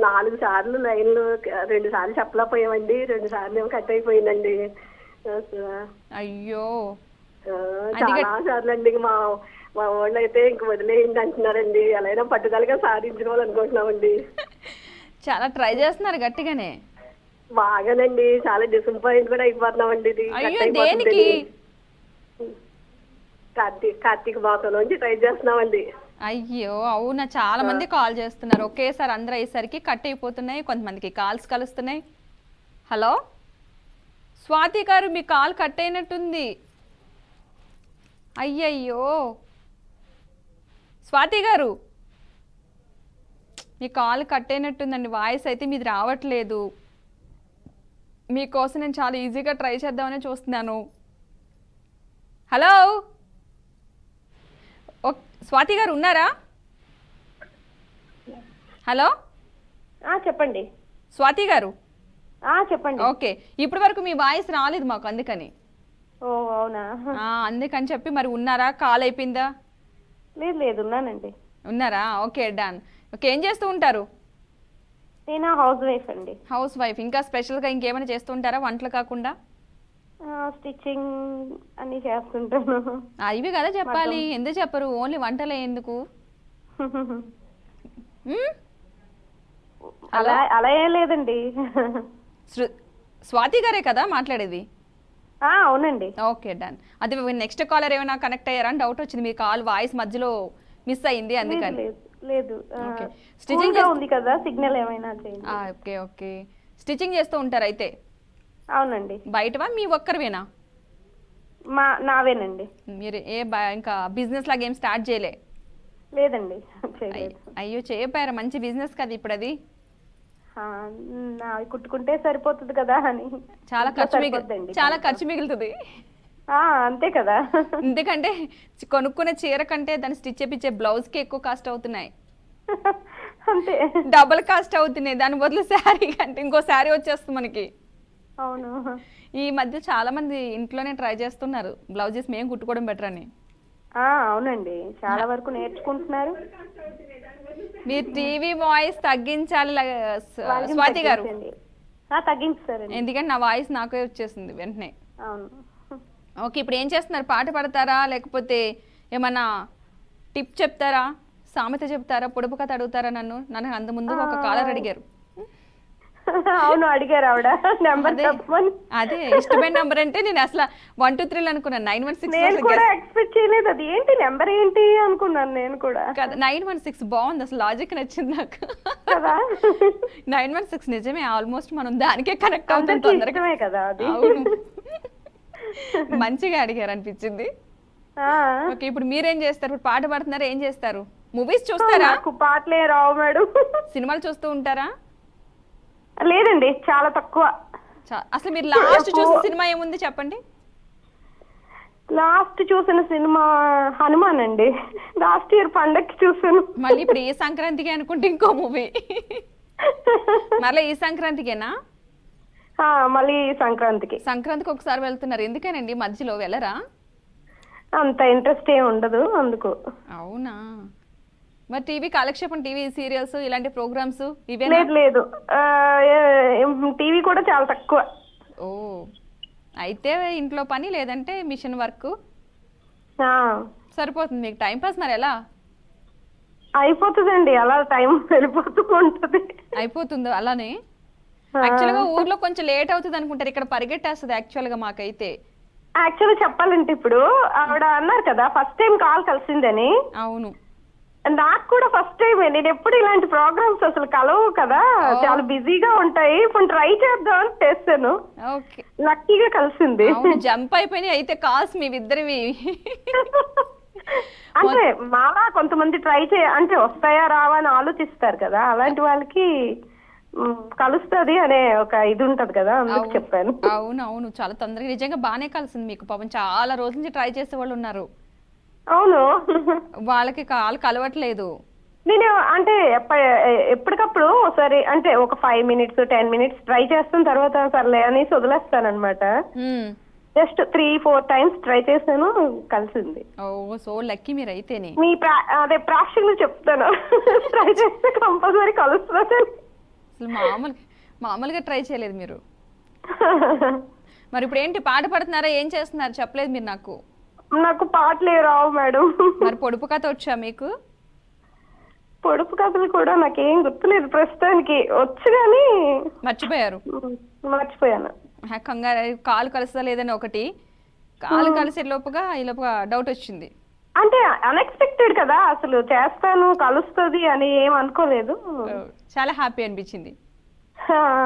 4 సార్లు లైన్లు 2 సార్లు చెప్పలేకపోయామండి. 2 సార్లు ఏమో కట్ అయిపోయిందండి. అయ్యో, చాలా సార్లు అండి. మా వాళ్ళు అయితే ఇంక వదిలేయండి అంటున్నారండి. ఎలా పట్టుదలగా సాధించుకోవాలనుకుంటున్నామండి. చాలా ట్రై చేస్తున్నారు గట్టిగానే. బాగానండి, చాలా డిసప్పాయింట్ కూడా అయిపోతున్నామండి. ఇది అయ్యో, దేనికి? కార్తీక మాసం నుంచి ట్రై చేస్తున్నామండి. అయ్యో అవునా, చాలా మంది కాల్ చేస్తున్నారు ఒకేసారి. అందరూ అయ్యేసరికి కట్ అయిపోతున్నాయి, కొంతమందికి కాల్స్ కలుస్తున్నాయి. హలో స్వాతి గారు, మీ కాల్ కట్ అయినట్టుంది. అయ్యయ్యో స్వాతి గారు, మీ కాల్ కట్ అయినట్టుందండి. వాయిస్ అయితే మీది రావట్లేదు. మీకోసం నేను చాలా ఈజీగా ట్రై చేద్దామని చూస్తున్నాను. హలో స్వాతి గారు ఉన్నారా? హలో చెప్పండి స్వాతి గారు. చెప్పండి. ఓకే, ఇప్పటి వరకు మీ వాయిస్ రాలేదు మాకు, అందుకని. ఓ అవునా? అందుకని చెప్పి. మరి ఉన్నారా? కాల్ అయిపోయిందా? లేదు, ఉన్నానండి. ఉన్నారా? Okay, done. ఓకే, ఏం చేస్తూ ఉంటారు? నేను హౌస్ వైఫ్ అండి. House wife. ఇంకా స్పెషల్గా ఇంకేమైనా చేస్తూ ఉంటారా వంటలు కాకుండా? స్టిచ్చింగ్ అన్ని చేస్తుంటాను. ఇవి కదా చెప్పాలి, ఎందుకు చెప్పరు? ఓన్లీ వంటలే ఎందుకు? అలా ఏం లేదండి. స్వాతి గారే కదా మాట్లాడేది? అవునండి. Okay, done. అది నెక్స్ట్ కాలర్ ఏమైనా కనెక్ట్ అయ్యారా అని డౌట్ వచ్చింది. మీ కాల్ వాయిస్ మధ్యలో మిస్ అయింది, అందుకని. లేదు. స్టిచ్చింగ్ ఉంది కదా, సిగ్నల్ ఏమైనా చేయండి. Okay okay. స్టిచ్చింగ్ చేస్తూ ఉంటారు అయితే? అవునండి. బయటవా మీ ఒక్కరివేనా? నావేనండి. మీరు ఇంకా బిజినెస్ లాగా ఏం స్టార్ట్ చేయలే? లేదండి. అయ్యో, చేయపోయారా? మంచి బిజినెస్ కదా ఇప్పుడు అది. కుట్టుకుంటే సరిపోతుంది కదా అని. చాలా ఖర్చు మిగులుతుంది. అంతే కదా. ఎందుకంటే కొనుక్కునే చీర కంటే దాన్ని స్టిచ్ చేపించే బ్లౌజ్ కి ఎక్కువ కాస్ట్ అవుతున్నాయి. అంతే, డబుల్ కాస్ట్ అవుతున్నాయి. దాని బదులు శారీ కంటే ఇంకో శారీ వచ్చేస్తుంది మనకి. అవును. ఈ మధ్య చాలా మంది ఇంట్లోనే ట్రై చేస్తున్నారు బ్లౌజెస్ మేము కుట్టుకోవడం బెటర్ అని. అవునండి, చాలా వరకు నేర్చుకుంటున్నారు. మీరు టీవీ వాయిస్ తగ్గించాలి స్వాతి గారు. తగ్గించారండి, ఎందుకంటే నా వాయిస్ నాకే వచ్చేసింది వెంటనే. అవును. ఓకే, ఇప్పుడు ఏం చేస్తున్నారు? పాట పాడతారా, లేకపోతే ఏమన్నా టిప్ చెప్తారా, సామెత చెప్తారా, పొడుపు కథ అడుగుతారా? నన్ను అంత ముందు ఒక కాలర్ అడిగారు. అవును అడిగారు ఆవిడ నెంబర్ అదే చెప్పమని. అదే ఇష్టమైన నెంబర్ అంటే నేను అసలు 1 2 3 అనుకున్నాను. నేను 916 కూడా ఎక్స్పెక్ట్ చేయలేదు, అది ఏంటి నెంబర్ ఏంటి అనుకున్నాను నేను కూడా. కదా 916 బాగుంది, అసలు లాజిక్ నచ్చింది నాకు. కదా 916 నిజమే, ఆల్మోస్ట్ మనం దానికే కనెక్ట్ అవుతాం అందరికీ తొందరగా. ఇష్టమే కదా అది. అవును, మంచిగా అడిగారు అనిపించింది. ఆ. ఓకే, ఇప్పుడు మీరేం చేస్తారు? ఇప్పుడు పాట పాడుతున్నారా, ఏం చేస్తారు? మూవీస్ చూస్తారా? నాకు పాటలే రావు మేడం. సినిమాలు చూస్తూ ఉంటారా? లేదండి, చాలా తక్కువ. అసలు మీరు లాస్ట్ చూసిన సినిమా ఏముంది చెప్పండి? లాస్ట్ చూసిన సినిమా హనుమాన్ అండి, లాస్ట్ ఇయర్ పండక్కి చూసాను. మళ్ళీ ఇప్పుడు ఈ సంక్రాంతికి అనుకుంటే ఇంకో మూవీ, మళ్ళీ ఈ సంక్రాంతికేనా? మళ్ళీ సంక్రాంతికి. సంక్రాంతికి ఒకసారి వెళ్తున్నారు, ఎందుకేనండి మధ్యలో వెళ్ళరా? అంత ఇంట్రెస్ట్ ఏమి ఉండదు అందుకు. అవునా, మరి టీవీ కాలక్షేపం, టీవీ సీరియల్స్ ఇలాంటి ప్రోగ్రామ్స్ ఇవే? లేదు లేదు, టీవీ కూడా చాలా తక్కువ. ఓ, అయితే ఇంట్లో పని లేదంటే మిషన్ వర్క్ సరిపోతుంది మీకు. టైం పాస్ మరి ఎలా అయిపోతుందండి, అలా టైం వెళ్ళిపోతూ ఉంటది. అయిపోతుందో అలానే? యాక్చువల్గా ఊర్లో కొంచెం లేట్ అవుతుంది అనుకుంటారు, ఇక్కడ పరిగెట్టేస్తుంది యాక్చువల్గా మాకైతే. యాక్చువల్గా చెప్పాలంటే ఇప్పుడు ఆవిడ అన్నారు కదా ఫస్ట్ టైం కాల్ కలిసిందని. అవును, నాకు కూడా ఫస్ట్ టైం. నేను ఎప్పుడు ఇలాంటి ప్రోగ్రామ్స్ అసలు కలవు కదా, చాలా బిజీగా ఉంటాయి. ఇప్పుడు ట్రై చేద్దాం అని చేస్తాను, ఓకే, లక్కీగా కలిసింది. జంప్ అయిపోయినాయి అయితే కాల్స్ మీవిద్దరివి. అంటే మాలా కొంతమంది ట్రై అంటే వస్తాయా రావా అని ఆలోచిస్తారు కదా, అలాంటి వాళ్ళకి కలుస్తుంది అనే ఒక ఇది ఉంటది కదా, అందుకు చెప్పాను. అవును అవును, చాలా తొందరగా నిజంగా బాగానే కలిసింది మీకు. పాపం చాలా రోజుల నుంచి ట్రై చేసే వాళ్ళు ఉన్నారు. అవును, వాళ్ళకి కాల్ కలవట్లేదు. నేను అంటే ఎప్పటికప్పుడు ఒకసారి అంటే ఒక 5 minutes 10 minutes ట్రై చేస్తాను, తర్వాత సర్లే అనేసి వదిలేస్తాను అనమాట. జస్ట్ 3-4 times ట్రై చేశాను, కలిసింది. ఓ, సో లక్కీ మీరు అయితేనే. మీ అదే ప్రాక్టికల్ చెప్తాను, ట్రై చేస్తే కంపల్సరీ కలుస్తుంది. అసలు మామూలుగా ట్రై చేయలేదు మీరు. మరి ఇప్పుడు ఏంటి, పాట పడుతున్నారా, ఏం చేస్తున్నారు చెప్పలేదు మీరు నాకు. నాకు పాటలే రావు మేడం. మరి పొడుపు కథ వచ్చా మీకు? పొడుపు కథలు కూడా నాకేం గుర్తులేదు ప్రస్తుతానికి, వచ్చు కానీ మర్చిపోయారు. మర్చిపోయాను. కంగారు, కాలు కలుస్తా లేదని ఒకటి, కాలు కలిసే లోపుగా ఈ లోపుగా డౌట్ వచ్చింది. అంటే అన్ఎక్స్పెక్టెడ్ కదా, అసలు చేస్తాను కలుస్తుంది అని ఏం అనుకోలేదు. చాలా హ్యాపీ అనిపించింది.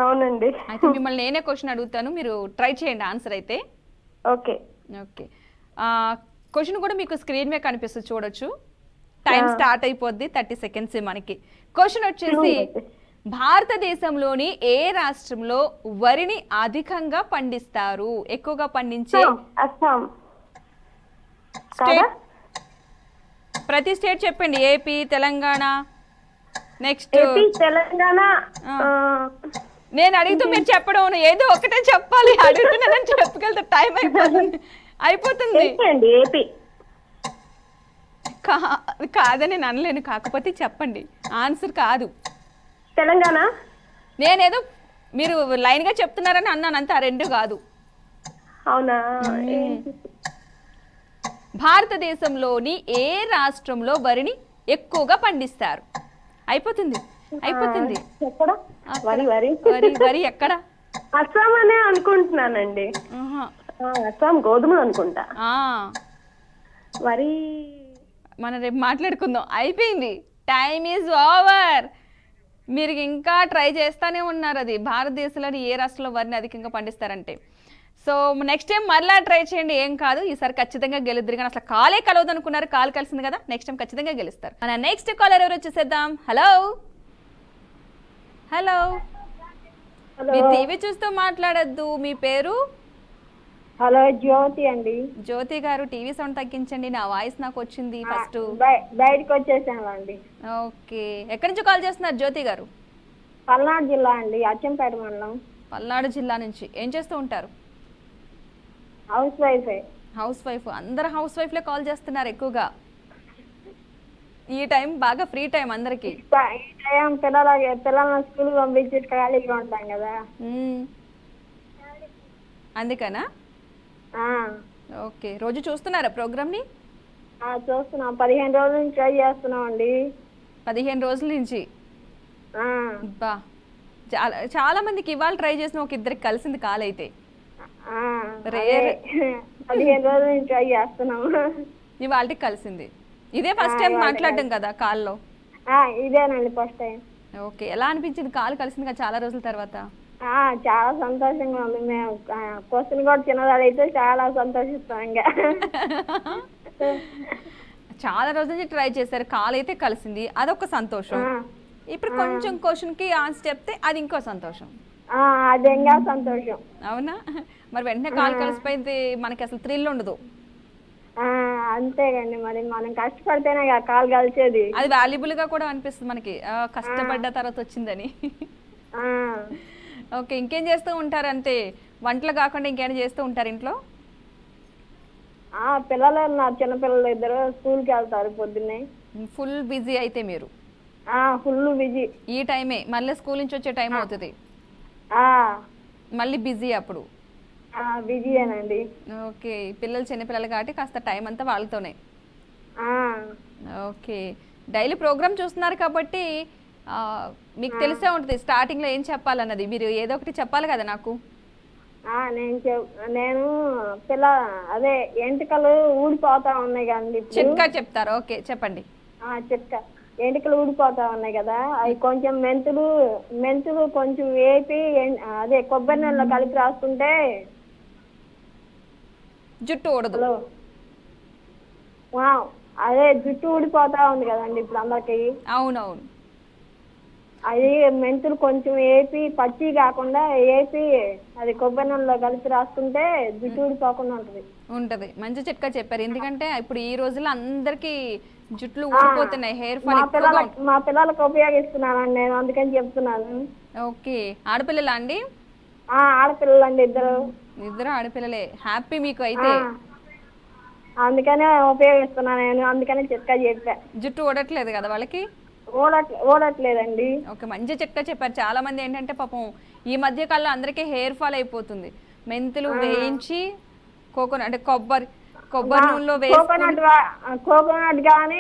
అవునండి. అయితే మిమ్మల్ని నేనే క్వశ్చన్ అడుగుతాను, మీరు ట్రై చేయండి ఆన్సర్ అయితే. ఓకే ఓకే, క్వశ్చన్ కూడా మీకు స్క్రీన్ మీద కనిపిస్తుంది, చూడొచ్చు. టైం స్టార్ట్ అయిపోద్ది, 30 seconds మనకి. క్వశ్చన్ వచ్చేసి, భారతదేశంలోని ఏ రాష్ట్రంలో వరిని అధికంగా పండిస్తారు, ఎక్కువగా పండించే అస్సాం స్టేట్? ప్రతి స్టేట్ చెప్పండి. AP, Telangana, next Telangana. నేను అడిగితే మీరు చెప్పడం, ఏదో ఒకటే చెప్పాలి. అడుగుతున్నానని చెప్పగలుగుతా, టైం అయిపోతుంది. ఏపీ కాదని నేను అనలేను, కాకపోతే చెప్పండి. ఆన్సర్ కాదు, తెలంగాణ. నేనేదో మీరు లైన్ గా చెప్తున్నారని అన్నాను అంతే, ఆ రెండు కాదు. అవునా? భారతదేశంలోని ఏ రాష్ట్రంలో వరిని ఎక్కువగా పండిస్తారు? అయిపోతుంది అయిపోతుంది. వరి ఎక్కడ? అస్సాం అనే అనుకుంటున్నానండి. అస్సాం గోధుమలు అనుకుంటా. వరి మనం రేపు మాట్లాడుకుందాం. అయిపోయింది, టైమ్ ఈజ్ ఓవర్. మీరు ఇంకా ట్రై చేస్తానే ఉన్నారు. అది భారతదేశంలోని ఏ రాష్ట్రంలో వరిని అధికంగా పండిస్తారంటే. సో నెక్స్ట్ టైం మళ్ళీ ట్రై చేయండి, ఏం కాదు. ఈసారి ఖచ్చితంగా గెలుద్దరు. కానీ అసలు కాలే కలవదు అనుకున్నారు, కాల్ కలిసింది కదా, నెక్స్ట్ టైం ఖచ్చితంగా గెలుస్తారు. మన నెక్స్ట్ కాలర్ ఎవరు వచ్చేసేద్దాం. హలో హలో, మీరు టీవీ చూస్తూ మాట్లాడద్దు. మీ పేరు? హలో, జ్యోతి అండి. జ్యోతి గారు, టీవీ సౌండ్ తగ్గించండి, నా వాయిస్ నాకు వచ్చింది. ఫస్ట్ బయటకు వచ్చేసాను అండి. ఓకే, ఎక్కడి నుంచి కాల్ చేస్తున్నారు జ్యోతి గారు? పల్నాడు జిల్లా అండి, అచ్చంపేట మండలం. పల్నాడు జిల్లా నుంచి. ఏం చేస్తూ ఉంటారు? House wife. House wife. అందరు హౌస్ వైఫ్లే కాల్ చేస్తున్నారు ఎక్కువగా. ఈ టైం బాగా ఫ్రీ టైం అందరికి. పిల్లలను స్కూల్ పంపించి ఖాళీగా ఉంటాం కదా, అందుకనా? ఓకే, రోజు చూస్తున్నారా ప్రోగ్రామ్ ని? చూస్తున్నాం, 15 రోజుల నుంచి ట్రై చేస్తున్నాం అండి. 15 రోజుల నుంచి? బా, చాలా చాలా మందికి ఇవాళ ట్రై చేసిన ఒక ఇద్దరికి కలిసింది కాల్ అయితే ఆ, రేర్. అదే. 15 రోజుల నుంచి ట్రై చేస్తున్నాము. ఇవాళకి కలిసింది. ఇదే ఫస్ట్ టైం మాట్లాడడం కదా కాల్లో? ఇదేనండి ఫస్ట్ టైం. ఓకే, ఎలా అనిపించింది కాల్ కలిసింది కదా చాలా రోజుల తర్వాత? చాలా సంతోషంగా ఉంది. మేము క్వశ్చన్ కూడా చిన్నదైతే చాలా సంతోషిస్తాం ఇంకా. చాలా రోజుల నుంచి ట్రై చేశారు, కాల్ అయితే కలిసింది, అదొక సంతోషం. ఇప్పుడు కొంచెం క్వశ్చన్ కి ఆన్సర్ చెప్తే అది ఇంకో సంతోషం. అది ఇంకా సంతోషం. అవునా? మరి వెంటనే కాల్ కలిసిపోయింది, మనకి అసలు థ్రిల్ ఉండదు. అంతేకండి, మరి మనం కష్టపడితేనే కాల్ కలిసేది. అది వాల్యుబుల్ గా కూడా అనిపిస్తుంది మనకి, కష్టపడ్డ తర్వాత వచ్చిందని. ఓకే, ఇంకేం చేస్తూ ఉంటారు? అంటే వంటలు కాకుండా ఇంకేమైనా చేస్తూ ఉంటారు ఇంట్లో? పిల్లలు ఉన్నారు, చిన్నపిల్లలు ఇద్దరు స్కూల్కి వెళ్తారు పొద్దున్నే. ఫుల్ బిజీ అయితే మీరు? Full busy. ఈ టైమే మళ్ళీ స్కూల్ నుంచి వచ్చే టైం అవుతుంది, మళ్ళీ బిజీ అప్పుడు? బిజీయేనండి. ఓకే, పిల్లలు చిన్నపిల్లలు కాబట్టి కాస్త టైం అంతా వాళ్ళతోనే. ఓకే, డైలీ ప్రోగ్రామ్ చూస్తున్నారు కాబట్టి మీకు తెలిసే ఉంటుంది స్టార్టింగ్లో ఏం చెప్పాలన్నది. మీరు ఏదో ఒకటి చెప్పాలి కదా నాకు. నేను అదే ఎంటికలు ఊడిపోతా ఉన్నాయి కదండి. చిట్కా చెప్తారు, ఓకే చెప్పండి. చిట్కా, ఎంటికలు ఊడిపోతా ఉన్నాయి కదా, అవి కొంచెం మెంతులు కొంచెం వేపి అదే కొబ్బరి నూనెలో కలిపి రాసుకుంటే జుట్టు ఊడదు. అదే జుట్టు ఊడిపోతా ఉంది కదండి ఇప్పుడు అందరికి. అవునవును, అది మెంతులు కొంచెం వేపి, పచ్చి కాకుండా వేపి అది కొబ్బరి నూనెలో కలిపి రాసుకుంటే జుట్టు ఊడిపోకుండా ఉంటది. మంచి చిట్కా చెప్పారు, ఎందుకంటే ఇప్పుడు ఈ రోజుల్లో అందరికి జుట్లు ఊడిపోతున్నాయి, హెయిర్ ఫాల్. మా పిల్లలకు ఉపయోగిస్తున్నానండి నేను, అందుకని చెప్తున్నాను. ఓకే, ఆడపిల్లలా అండి? ఆడపిల్లలండి, ఇద్దరు ఆడపిల్లలే. హ్యాపీ మీకు అయితే. అందుకనే ఉపయోగిస్తున్నాను నేను, అందుకనే చిట్కా చెప్పా. జుట్టు ఊడట్లేదు కదా వాళ్ళకి? ఓడట్లేదండి. ఓకే, మంచి చిట్కా చెప్పారు. చాలా మంది ఏంటంటే పాపం ఈ మధ్య కాలంలో అందరికీ హెయిర్ ఫాల్ అయిపోతుంది. మెంతులు వేయించి కొబ్బరి నూనెలో కోకోనట్ కానీ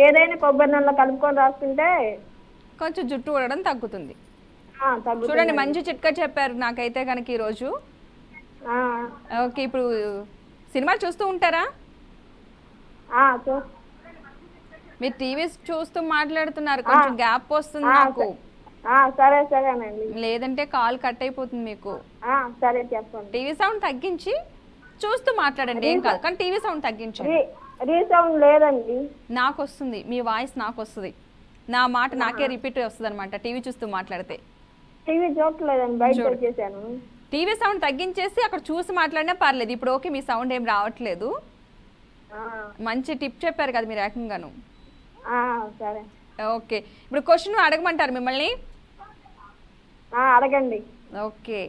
ఏదైనా కొబ్బరి నూనెలో కలుపుకొని రాసుకుంటే కొంచెం జుట్టు ఊడడం తగ్గుతుంది. చూడండి, మంచి చిట్కా చెప్పారు నాకైతే కనుక ఈరోజు. ఓకే, ఇప్పుడు సినిమా చూస్తూ ఉంటారా? మీరు టీవీ చూస్తూ మాట్లాడుతున్నారు, కొంచెం గ్యాప్ వస్తుంది నాకు. సరేనండి, లేదంటే కాల్ కట్ అయిపోతుంది మీకు. సరే చెప్పండి. టీవీ సౌండ్ తగ్గించి చూస్తూ మాట్లాడండి, ఏం కాదు, కానీ టీవీ సౌండ్ తగ్గించండి. రీసౌండ్ లేదండి, నాకు వస్తుంది, మీ వాయిస్ నాకు వస్తుంది, నా మాట నాకే రిపీట్ వస్తుంది అనమాట టీవీ చూస్తూ మాట్లాడితే. టీవీ చూడలేదండి, బయట వచ్చేసాను. టీవీ సౌండ్ తగ్గించేసి అక్కడ చూసి మాట్లాడినా పర్లేదు. ఇప్పుడు ఓకే, మీ సౌండ్ ఏం రావట్లేదు. మంచి టిప్ చెప్పారు కదా మీరు ఏకంగాను. సరే, ఓకే, ఇప్పుడు క్వశ్చన్ అడగమంటారు మిమ్మల్ని? అడగండి. ఓకే,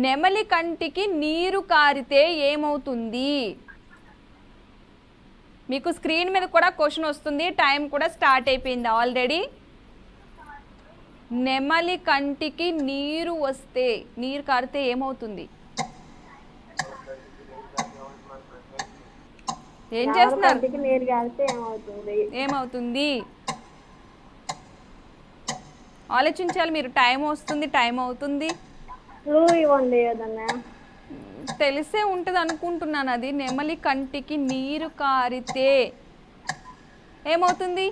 నెమలి కంటికి నీరు కారితే ఏమవుతుంది? మీకు స్క్రీన్ మీద కూడా క్వశ్చన్ వస్తుంది, టైం కూడా స్టార్ట్ అయిపోయింది ఆల్రెడీ. నెమలి కంటికి నీరు కారితే ఏమవుతుంది? ఏం చేస్తున్నారు? నీరు కారితే ఏమవుతుంది ఆలోచించాలి మీరు. టైం వస్తుంది, టైం అవుతుంది. తెలిసే ఉంటది అనుకుంటున్నాను. అది నెమలి కంటికి నీరు కారితే ఏమవుతుంది?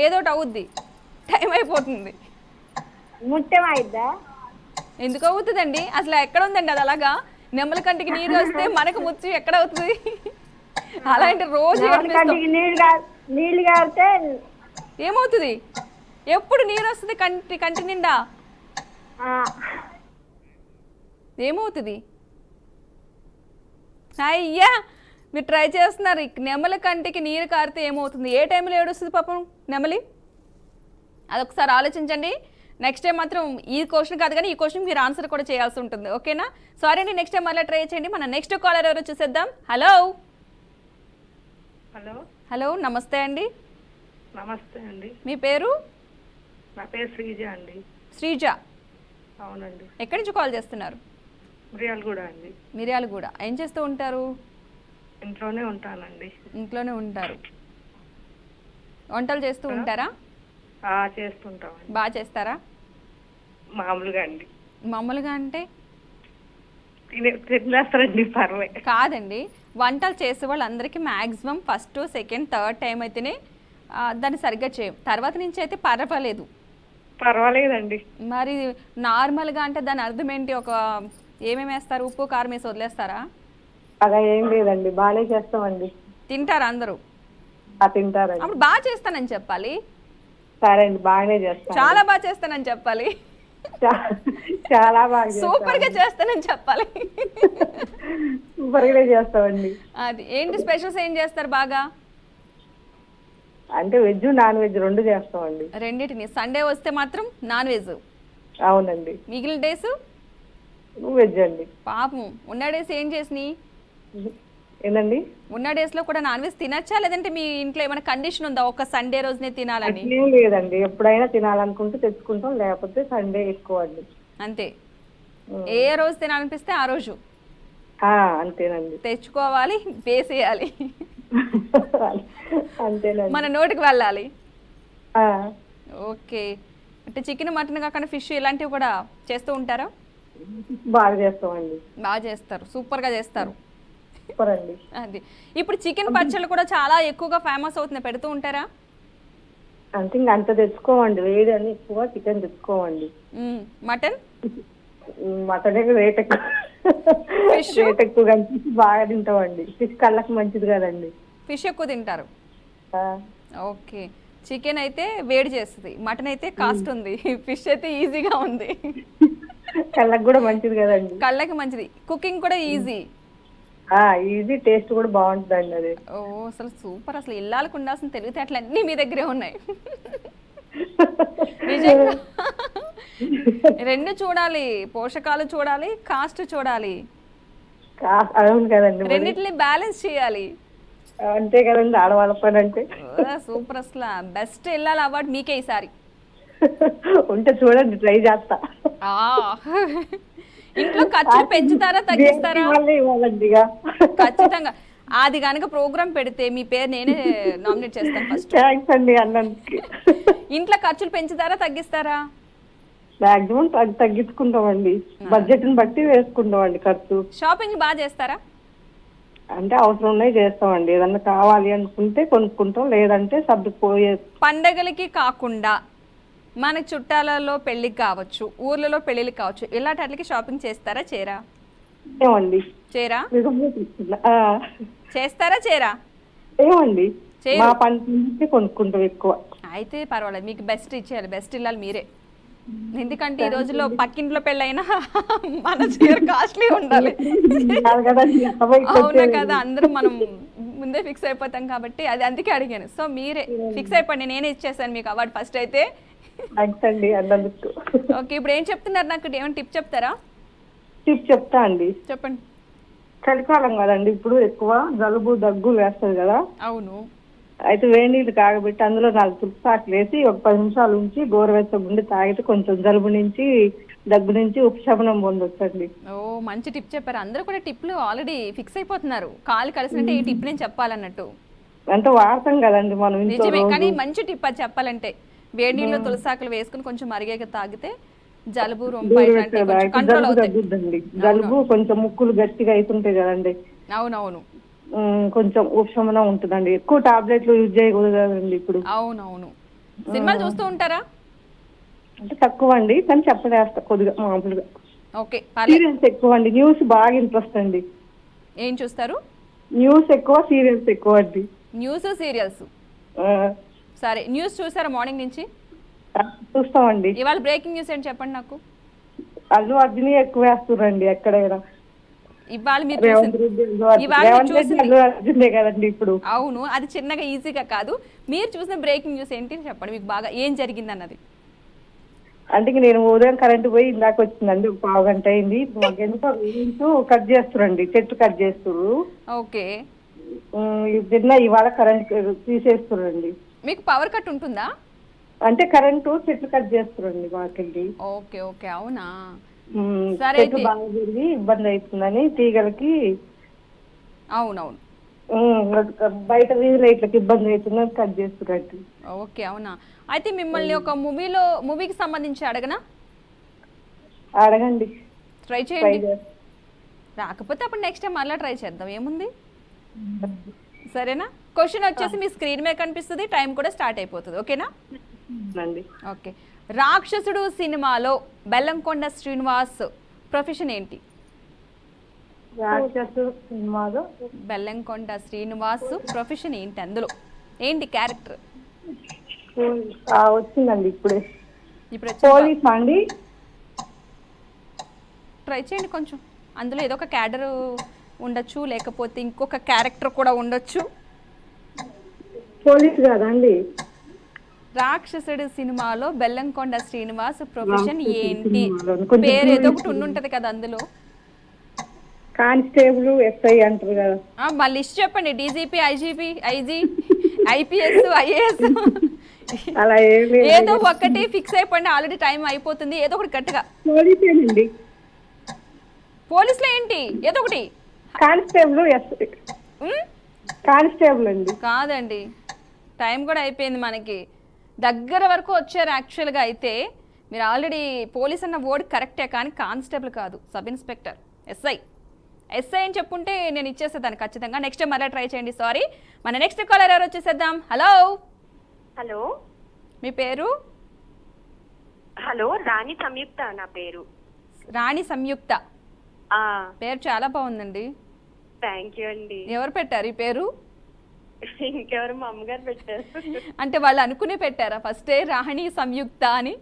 ఏదోటి అవుద్ది, టైం అయిపోతుంది. ముట్టెమైద్దా? ఎందుకు అవుతుందండి? అసలు ఎక్కడ ఉందండి అది అలాగా? నెమలి కంటికి నీరు వస్తే మనకు ముచ్చు ఎక్కడ అవుతుంది? అలాంటి రోజు నీళ్ళు కారితే ఏమవుతుంది? ఎప్పుడు నీరు వస్తుంది కంటి నిండా ఏమవుతుంది? అయ్యా, మీరు ట్రై చేస్తున్నారు. నెమలి కంటికి నీరు కారితే ఏమవుతుంది? ఏ టైంలో ఏడుస్తుంది పాపం నెమలి? అదొకసారి ఆలోచించండి. నెక్స్ట్ టైం మాత్రం ఈ క్వశ్చన్ కాదు కానీ ఈ క్వశ్చన్ మీరు ఆన్సర్ కూడా చేయాల్సి ఉంటుంది, ఓకేనా? సారీ అండి, నెక్స్ట్ టైం మళ్ళీ ట్రై చేయండి. మన నెక్స్ట్ కాలర్ ఎవరో చూసేద్దాం. హలో హలో, నమస్తే అండి. నమస్తే అండి. మీ పేరు? నా పేరు శ్రీజ అండి. శ్రీజ? అవునండి. ఎక్కడి నుంచి కాల్ చేస్తున్నారు? మిర్యాలగూడ అండి. మిర్యాలగూడ. ఏం చేస్తూ ఉంటారు? ఇంట్లోనే ఉంటానండి. ఇంట్లోనే ఉంటారు. వంటలు చేస్తూ ఉంటారా? చేస్తుంటామండి. బాగా చేస్తారా? మామూలుగా అండి. మామూలుగా అంటే తినేస్తారండి, పర్లేదు. కాదండి, వంటలు చేసే వాళ్ళందరికీ maximum first second third time అయితేనే దాన్ని సరిగ్గా చేయం, తర్వాత నుంచి అయితే పర్వాలేదు. పర్వాలేదండి. మరి నార్మల్గా అంటే దాని అర్థం ఏంటి? ఏమేమి వేస్తారు? ఉప్పు కారం వేసి వదిలేస్తారా? అలా ఏం లేదండి, బాగానే చేస్తామండి. తింటారా అందరూ? తింటారండి. అప్పుడు బాగా చేస్తానని చెప్పాలి. సరే అండి, బాగానే చేస్తాను. చాలా బాగా చేస్తానని చెప్పాలి. చాలా బాగా సూపర్ గా చేస్తానని చెప్పాలి. సూపర్ గా చేస్తామండి. అది ఏంటి స్పెషల్స్ ఏం చేస్తారు బాగా? అంటే వెజ్ నాన్ వెజ్ రెండు చేస్తామండి. రెండింటిని. సండే వస్తే మాత్రం నాన్ వెజ్. అవునండి. మిగిలిన డేస్ వెజ్ అండి. పాపం ఉన్న డేస్ ఏం చేసినాయి? ఏంటండి? ఉన్న డేస్ లో కూడా నాన్ వెజ్ తినచ్చా, లేదంటే మీ ఇంట్లో ఏమైనా కండిషన్ ఉందా ఒక సండే రోజునే తినాలని? ఏం లేదండి, ఎప్పుడైనా తినాలనుకుంటే తెచ్చుకుంటాం, లేకపోతే సండే ఎక్కువ అండి. అంతే. ఏ రోజు తినాలనిపిస్తే ఆ రోజు అంతేనండి. తెచ్చుకోవాలి, వేసేయాలి, అంతేనండి. మన నోటికి వెళ్ళాలి. ఓకే. అంటే చికెన్ మటన్ కాకుండా ఫిష్ ఇలాంటివి కూడా చేస్తూ ఉంటారా? బాగా చేస్తామండి. బాగా చేస్తారు, సూపర్ గా చేస్తారు. సూపర్ అండి. అది ఇప్పుడు చికెన్ పచ్చళ్ళు కూడా చాలా ఎక్కువగా ఫేమస్ అవుతుంది, పెడుతూ ఉంటారా? అంటే ఇంకా అంత తెచ్చుకోమండి, వేడి అని ఎక్కువ చికెన్ తెచ్చుకోమండి. మటన్ మటన్ రేట్ ఎక్కువ, రేట్ ఎక్కువ కనిపించి బాగా తింటామండి. ఫిష్ కళ్ళకి మంచిది కదండి. ఫిష్ ఎక్కువ తింటారు. ఓకే. చికెన్ అయితే వేడి చేస్తుంది, మటన్ అయితే కాస్ట్ ఉంది, ఫిష్ అయితే ఈజీగా ఉంది. కళ్ళకి కూడా మంచిది కదండి. కళ్ళకి మంచిది, కుకింగ్ కూడా ఈజీ. ఈజీ, టేస్ట్ కూడా బాగుంటుందండి అది. ఓ అసలు సూపర్. అసలు ఇల్లాలకు ఉండాల్సిన తెలివితేటలు అన్నీ మీ దగ్గరే ఉన్నాయి. నిజంగా రెండు చూడాలి, పోషకాలు చూడాలి, కాస్ట్ చూడాలి, అవును కదండి, రెండింటిని బ్యాలెన్స్ చేయాలి. అంతే కదండి ఆడవాళ్ళ పని అంటే. సూపర్. అసలు బెస్ట్ ఇల్లాలి అవార్డు మీకే ఈసారి. ఉంటే చూడండి, ట్రై చేస్తా. ఇంట్లో ఖర్చులు పెంచుతారా తగ్గిస్తారా? ఖచ్చితంగా. అది కనుక ప్రోగ్రామ్ పెడితే మీ పేరు నేనే నామినేట్ చేస్తాను ఫస్ట్. థాంక్స్ అండి అన్నందుకు. ఇంట్లో ఖర్చులు పెంచుతారా తగ్గిస్తారా? మాక్సిమం తగ్గించుకుంటామండి, బడ్జెట్ ని బట్టి వేసుకుంటామండి ఖర్చు. షాపింగ్ బాగా చేస్తారా? అంటే అవసరం ఉన్నాయి చేస్తామండి, ఏదన్నా కావాలి అనుకుంటే కొనుక్కుంటాం, లేదంటే సర్దుకుపోయే. పండగలకి కాకుండా మన చుట్టాలలో పెళ్లికి కావచ్చు, ఊర్లలో పెళ్లికి కావచ్చు, ఇలాంటి వాటికి షాపింగ్ చేస్తారా చేరా? ఏమండి చేరా? చేస్తారా చేరా? ఏమండి మా పని కొనుక్కుంటాం ఎక్కువ. అయితే పర్వాలేదు, మీకు బెస్ట్ ఇచ్చేయాలి, బెస్ట్ ఇల్లాలి మీరే. ఎందుకంటే ఈ రోజుల్లో పక్కింట్లో పెళ్ళైనా మన చీర కాస్ట్లీ ఉండాలి. అవునా కదా, అందరూ మనం ముందే ఫిక్స్ అయిపోతాం కాబట్టి అది అందుకే అడిగాను. సో మీరే ఫిక్స్ అయిపోండి, నేనే ఇచ్చేసాను మీకు అవార్డు ఫస్ట్ అయితే. ఓకే. ఇప్పుడు ఏం చెప్తున్నారు, నాకు ఏమైనా టిప్ చెప్తారా? టిప్ చెప్తా అండి. చెప్పండి. చలికాలం కదండి, ఇప్పుడు ఎక్కువ జలుబు దగ్గు వేస్తుంది కదా. అవును. అయితే వేడి నీళ్ళు కాగబెట్టి అందులో 4 తులసాకులు వేసి ఒక 10 నిమిషాలు ఉంచి గోరువెచ్చ గుండి తాగితే కొంచెం జలుబు నుంచి దగ్గు నుంచి ఉపశమనం పొందొచ్చండి. ఓ మంచి టిప్ చెప్పారు. అందరూ కూడా టిప్లు ఆల్రెడీ ఫిక్స్ అయిపోతున్నారు, కాలు కలిసినట్టే ఈ టిప్ నేను చెప్పాలన్నట్టు. అంటే వాడతాం కదండి మనం. నిజమే, కానీ మంచి టిప్ అది చెప్పాలంటే. వేడి నీళ్ళు తులసాకులు వేసుకుని కొంచెం మరిగాక తాగితే జలుబు కంట్రోల్ అవుతుంది. జలుబు కొంచెం ముక్కులు గట్టిగా అవుతుంటాయి కదండి. అవునవును, కొంచెం ఉపశమనం ఉంటుందండి. ఎక్కువ టాబ్లెట్లు యూజ్ చేయకూడదు కదండి ఇప్పుడు. అవునవును. సినిమాలు చూస్తూ ఉంటారా? అంటే తక్కువ అండి, కానీ చెప్పలేస్తా కొద్దిగా మామూలుగా. ఓకే. సీరియల్స్ ఎక్కువ అండి, న్యూస్ బాగా ఇంట్రెస్ట్ అండి. ఏం చూస్తారు? న్యూస్ ఎక్కువ, సీరియల్స్ ఎక్కువ అండి. News serials. సరే, న్యూస్ చూసారా మార్నింగ్ నుంచి? చూస్తామండి. ఇవాళ బ్రేకింగ్ న్యూస్ ఏంటి చెప్పండి నాకు. అల్లు అర్జున్ ఎక్కువ వేస్తారండి ఎక్కడైనా. ఇవాళ మీరు కదండి ఇప్పుడు. అవును, అది చిన్నగా ఈజీగా కాదు. మీరు చూసిన బ్రేకింగ్ న్యూస్ ఏంటి చెప్పండి, మీకు బాగా ఏం జరిగింది అన్నది. అంటే నేను ఉదయం కరెంట్ పోయి ఇందాక వచ్చిందండి, 1/2 గంట అయింది. ఎందుకు కట్ చేస్తురండి, చెట్టు కట్ చేస్తున్నారు. ఓకే. ఇవాళ కరెంట్ తీసేస్తురండి. మీకు పవర్ కట్ ఉంటుందా? అంటే కరెంటు చెట్లు కట్ చేస్తురండి మాకెళ్ళి. ఓకే ఓకే, అవునా? సరే, బాగా జరిగి ఇబ్బంది అవుతుందని తీగలకి. అవునవును. బయట వీధులు ఇట్లకి ఇబ్బంది అవుతుందని కట్ చేస్తున్నట్టు. ఓకే, అవునా. అయితే మిమ్మల్ని ఒక మూవీకి సంబంధించి అడగనా? అడగండి. ట్రై చేయండి. రాకపోతే అప్పుడు నెక్స్ట్ టైం మళ్ళీ ట్రై చేద్దాం, ఏముంది. సరేనా? క్వశ్చన్ వచ్చేసి మీ స్క్రీన్ మీద కనిపిస్తుంది, టైం కూడా స్టార్ట్ అయిపోతుంది. ఓకేనా? ఓకే. రాక్షసుడు సినిమాలో బెల్లంకొండ శ్రీనివాస్ ప్రొఫెషన్ ఏంటి? రాక్షసుడు సినిమాలో బెల్లంకొండ శ్రీనివాస్ ప్రొఫెషన్ ఏంటి? అందులో ఏంటి క్యారెక్టర్? వచ్చిందండి ఇప్పుడే. ఇప్పుడు పోలీస్ అండి. ట్రై చేయండి కొంచెం. అందులో ఏదో ఒక క్యాడర్ ఉండొచ్చు, లేకపోతే ఇంకొక క్యారెక్టర్ కూడా ఉండొచ్చు. పోలీస్ కాదండి. రాక్షసుడు సినిమాలో బెల్లంకొండ శ్రీనివాస్ ప్రొఫెషన్ ఏంటి? పేరు ఏదో ఒకటి ఉండుంటది కదా అందులో. కానిస్టేబుల్, ఎస్ఐ అంటారు కదా. మళ్ళీ లిస్ట్ చెప్పండి. DGP, IGP, IG, IPS, IAS, అలా ఏదో ఒకటి ఫిక్స్ అయిపోండి. ఆల్రెడీ టైం అయిపోతుంది. ఏదో ఒకటి గట్టిగా. పోలీసేనండి. పోలీసులో ఏంటి? ఏదో ఒకటి. Constable, SI. కానిస్టేబుల్ అండి. కాదండి, టైం కూడా అయిపోయింది మనకి. దగ్గర వరకు వచ్చారు యాక్చువల్గా. అయితే మీరు ఆల్రెడీ పోలీస్ అన్న వర్డ్ కరెక్టే, కానీ కానిస్టేబుల్ కాదు, సబ్ ఇన్స్పెక్టర్, ఎస్ఐ. ఎస్ఐ అని చెప్పుంటే నేను ఇచ్చేసేదాన్ని ఖచ్చితంగా. నెక్స్ట్ మళ్ళీ ట్రై చేయండి. సారీ. మన నెక్స్ట్ కాలర్ ఎవరు వచ్చేసేద్దాం. హలో. హలో, మీ పేరు? హలో, రాణి సంయుక్త నా పేరు. రాణి సంయుక్త. పేరు చాలా బాగుందండి. థ్యాంక్ యూ అండి. ఎవరు పెట్టారు ఈ పేరు? ఇంకెవరు? మా అమ్మగారు పెట్టారు. అంటే వాళ్ళు అనుకునే పెట్టారా ఫస్టే రాణి సంయుక్త అని?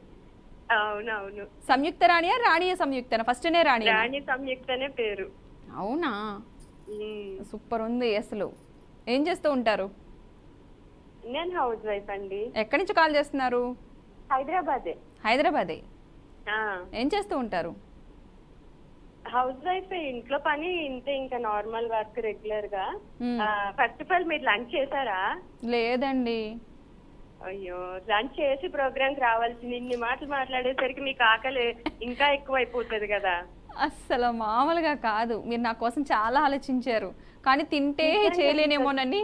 అవునవును. సంయుక్త రాణియా, రాణి సంయుక్తనా? ఫస్ట్నే రాణి. రాణి సంయుక్తనే పేరు. అవునా, సూపర్ ఉంది. అసలు ఏం చేస్తూ ఉంటారు? నేను హౌస్ వైఫ్ అండి. ఎక్కడి నుంచి కాల్ చేస్తున్నారు? హైదరాబాదే. హైదరాబాదే. ఏం చేస్తూ ఉంటారు? హౌస్ వైఫ్, ఇంట్లో పని ఇంతే, ఇంకా నార్మల్ వర్క్ రెగ్యులర్ గా. ఫస్ట్ ఆఫ్ ఆల్ మీరు లంచ్ చేశారా? లేదండి. అయ్యో, లంచ్ చేసి ప్రోగ్రామ్ కి రావాల్సింది. ఇన్ని మాటలు మాట్లాడేసరికి మీకు ఆకలి ఇంకా ఎక్కువ అయిపోతుంది కదా. అస్సలు మామూలుగా కాదు. మీరు నా కోసం చాలా ఆలోచించారు, కానీ తింటే చేయలేనేమోనని.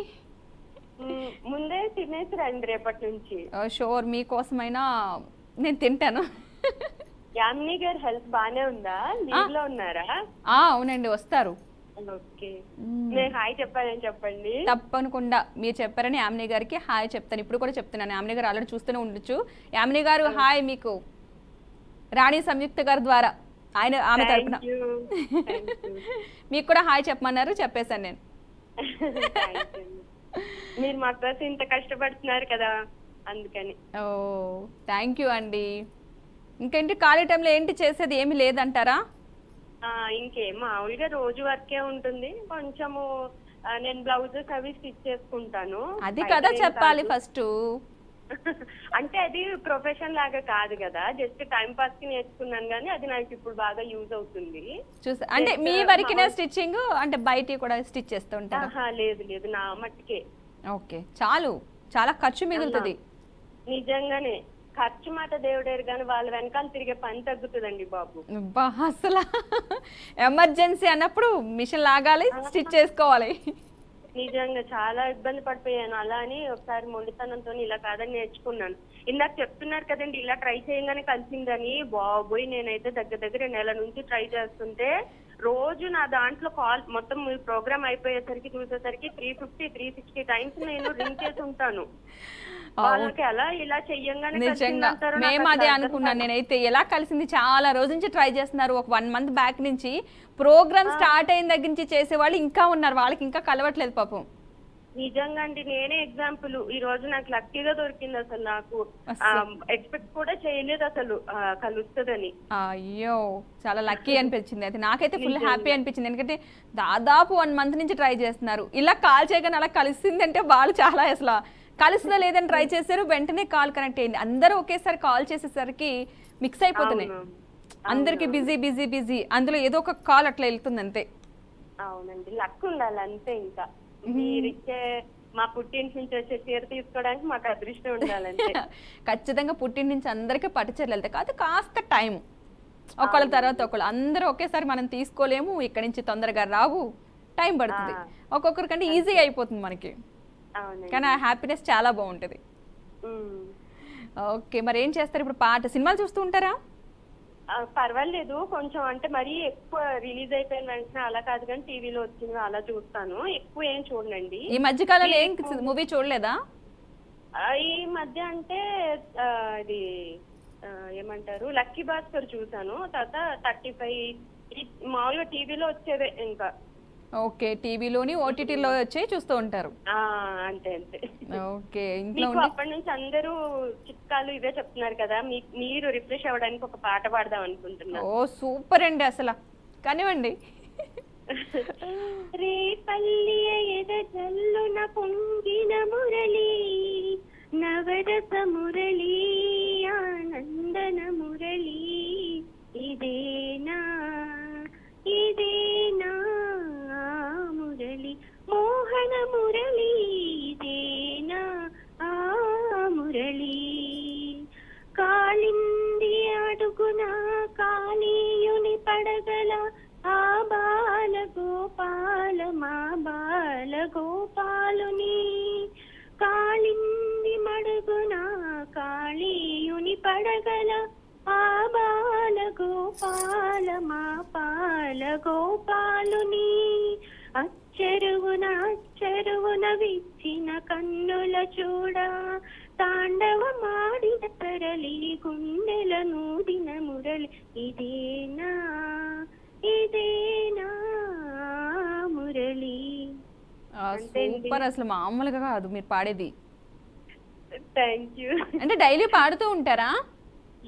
ముందే తినేసి రండి రేపటి నుంచి. షూర్, మీకోసమైనా నేను తింటాను. యామిని గారు హెల్త్ బానే ఉందా? లీవ్ లో ఉన్నారా? అవునండి, వస్తారు. ఓకే, నేను హాయ్ చెప్పానని చెప్పండి. తప్పకుండా మీరు చెప్పారని యామిని గారికి హాయ్ చెప్తాను. ఇప్పుడు కూడా చెప్తున్నాను. యామిని గారు ఆల్రెడీ చూస్తూనే ఉండొచ్చు. యామిని గారు హాయ్ మీకు రాణి సంయుక్త గారి ద్వారా, ఆమె తరపున మీకు కూడా హాయ్ చెప్పమన్నారు, చెప్పేశాను నేను. మీరు మా కోసం ఇంత కష్టపడుతున్నారు కదా, అందుకని. ఓ, థ్యాంక్ యూ అండి. ఇంకేంటి, ఖాళీ టైంలో ఏంటి చేసేది? ఏమి లేదంటారా? ఇంకేం, మామూలుగా రోజు వర్కే ఉంటుంది. కొంచెము నేను బ్లౌజెస్ అవి స్టిచ్ చేసుకుంటాను. అది కదా చెప్పాలి ఫస్ట్. అంటే అది ప్రొఫెషన్ లాగా కాదు కదా, జస్ట్ టైం పాస్ కి నేర్చుకున్నాను, కానీ అది నాకు ఇప్పుడు బాగా యూజ్ అవుతుంది. అంటే మీ వరకునే స్టిచ్చింగ్, అంటే బయట కూడా స్టిచ్ చేస్తూ ఉంటారా? లేదు లేదు, నా మట్టుకే. ఓకే, చాలు. చాలా ఖర్చు మిగులుతుంది. నిజంగానే ఖర్చు మాట దేవుడేరు, కానీ వాళ్ళ వెనకాల తిరిగే పని తగ్గుతుందండి బాబు. అసలు ఎమర్జెన్సీ అన్నప్పుడు మిషన్ లాగాలి, స్టిచ్ చేసుకోవాలి. నిజంగా చాలా ఇబ్బంది పడిపోయాను. అలా అని ఒకసారి మొండితనంతో ఇలా కాదని నేర్చుకున్నాను. ఇందాక చెప్తున్నారు కదండి, ఇలా ట్రై చేయగానే కలిసిందని. బాబోయ్, నేనైతే దగ్గర నెల నుంచి ట్రై చేస్తుంటే రోజు నా దాంట్లో కాల్ మొత్తం ప్రోగ్రామ్ అయిపోయేసరికి చూసేసరికి 350-360 టైమ్స్ నేను రింగ్ చేసి ఉంటాను. వాళ్ళకి అలా ఇలా చెయ్యంగానే నిజంగా మేము అదే అనుకున్నాను. నేనైతే ఎలా కలిసింది, చాలా రోజు నుంచి ట్రై చేస్తున్నారు. ఒక 1 month బ్యాక్ నుంచి ప్రోగ్రామ్ స్టార్ట్ అయిన దగ్గర నుంచి చేసేవాళ్ళు ఇంకా ఉన్నారు, వాళ్ళకి ఇంకా కలవట్లేదు పాపం. నిజంగా అండి, నేనే ఎగ్జాంపుల్. ఈ రోజు నాకు లక్కీగా దొరికింది. అసలు నాకు ఎక్స్పెక్ట్ కూడా చేయలేదు అసలు కలుస్తుందని. అయ్యో, చాలా లక్కీ అనిపించింది. అయితే నాకైతే ఫుల్ హ్యాపీ అనిపించింది. ఎందుకంటే దాదాపు 1 month నుంచి ట్రై చేస్తున్నారు. ఇలా కాల్ చేయగానే అలా కలిసింది అంటే వాళ్ళు చాలా అసలు కలుస్తుందా లేదని ట్రై చేశారు, వెంటనే కాల్ కనెక్ట్ అయింది. అందరూ ఒకేసారి కాల్ చేసేసరికి మిక్స్ అయిపోతున్నాయి. అందరికి బిజీ బిజీ బిజీ, అందులో ఏదో ఒక కాల్ అట్లా వెళ్తుంది అంతే. అవునండి, లక్ ఉండాలి అంతే. ఇంకా మీరిచ్చే మా పుట్టింటి నుంచి వచ్చే చీర తీసుకోవడానికి మాకు అదృష్టం ఉండాలంటే. ఖచ్చితంగా పుట్టింటి నుంచి అందరికీ పట్టు చీరలు వెళ్తాయి, కాదు కాస్త టైం, ఒకళ్ళ తర్వాత ఒకళ్ళు. అందరూ ఒకేసారి మనం తీసుకోలేము, ఇక్కడి నుంచి తొందరగా రావు. టైం పడుతుంది. ఒక్కొక్కరికంటే ఈజీగా అయిపోతుంది మనకి, అవునండి. కానీ ఆ హ్యాపీనెస్ చాలా బాగుంటుంది. ఓకే, మరి ఏం చేస్తారు ఇప్పుడు? పాట సినిమాలు చూస్తూ ఉంటారా? పర్వాలేదు, కొంచెం అంటే మరీ ఎక్కువ రిలీజ్ అయిపోయిన వెంటనే అలా కాదు, కానీ టీవీలో వచ్చినవి అలా చూస్తాను. ఎక్కువ ఏం చూడండి. ఈ మధ్యకాలంలో ఏం మూవీ చూడలేదా? ఈ మధ్య అంటే ఇది ఏమంటారు, లక్కీ భాస్కర్ చూసాను. తర్వాత 35 మామూలుగా టీవీలో వచ్చేదే ఇంకా. ఓకే, టీవీలోని ఓటీటీలో వచ్చి చూస్తూ ఉంటారు. అంతే అంతే. ఓకే, ఇంట్లో మీకు అప్పటి నుంచి అందరూ చిట్కాలు ఇవే చెప్తున్నారు కదా, మీరు రిఫ్రెష్ అవ్వడానికి ఒక పాట పాడదాం అనుకుంటున్నా. ఓ సూపర్ అండి, అసలు కానివ్వండి. రేపల్లి ఎద జల్లున పొంగిన మురళి, నవరస మురళి, ఆనందన మురళి, ఇదేనా ఇదేనా మురళి, మోహన మురళి, ఇదేనా ఆ మురళి, కాళింది అడుగున కాళీయుని పడగల, ఆ బాల గోపాల మా బాల గోపాలుని, కాళింది మడుగున కాళీయుని పడగల, ఆ బాల గోపాల మా పాల గోపాలుని, అచ్చరువున విచ్చిన కన్నుల చూడ, తాండవమాడిన తరలి గుండెల నూదిన మురళి, ఇదేనా ఇదేనా మురళి. సూపర్, అసలు మామూలుగా కాదు మీరు పాడేది. Thank you. అంటే డైలీ పాడుతూ ఉంటారా?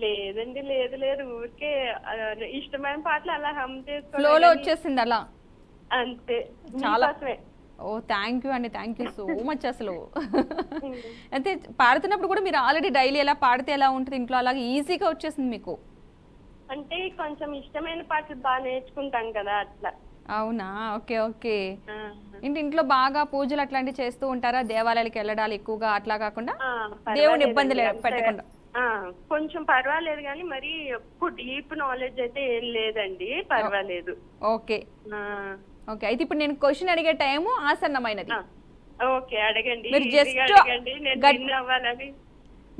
లేదండి, లేదు, ఊరికే ఇష్టమైన పాటలు అలా హమ్ ఫ్లోలో వచ్చేసింది అలా, అంతే. చాలా. ఓ థ్యాంక్ యూ అండి, థ్యాంక్ యూ సో మచ్. అసలు అయితే పాడుతున్నప్పుడు కూడా మీరు ఆల్రెడీ డైలీ ఎలా పాడితే ఎలా ఉంటుంది ఇంట్లో, అలాగే ఈజీగా వచ్చేసింది మీకు? అంటే కొంచెం ఇష్టమైన పాటలు బాగా నేర్చుకుంటాం కదా, అట్లా. అవునా, ఓకే ఓకే. ఇంట్లో బాగా పూజలు అట్లాంటివి చేస్తూ ఉంటారా? దేవాలయాలకు వెళ్ళడాలు ఎక్కువగా అట్లా కాకుండా దేవుని ఇబ్బందులు పెట్టకుండా? కొంచెం పర్వాలేదు, కానీ మరి ఎక్కువ డీప్ నాలెడ్జ్ అయితే ఏం లేదండి, పర్వాలేదు. Okay okay. అయితే ఇప్పుడు నేను క్వశ్చన్ అడిగే టైము ఆసన్నమైనది. ఓకే, అడగండి. మీరు జస్ట్ అడగండి, నేను విన్ అవ్వాలని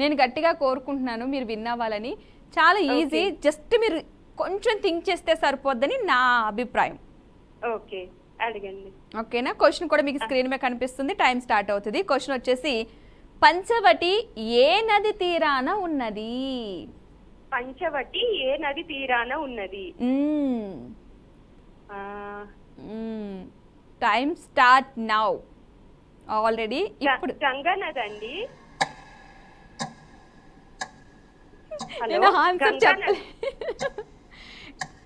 నేను గట్టిగా కోరుకుంటున్నాను, మీరు విన్ అవ్వాలని. చాలా ఈజీ, జస్ట్ మీరు కొంచెం థింక్ చేస్తే సరిపోద్దని నా అభిప్రాయం. ఓకే, అడగండి. ఓకేనా? క్వశ్చన్ కూడా మీకు స్క్రీన్ మీద కనిపిస్తుంది, టైం స్టార్ట్ అవుతుంది. క్వశ్చన్ వచ్చేసి, పంచవటి ఏ నది తీరాన ఉన్నది? పంచవటి ఏ నది తీరాన ఉన్నది? Time start now. ఆల్రెడీ ఇప్పుడు గంగా నది అండి. నేను ఆన్సర్ చెప్పలే,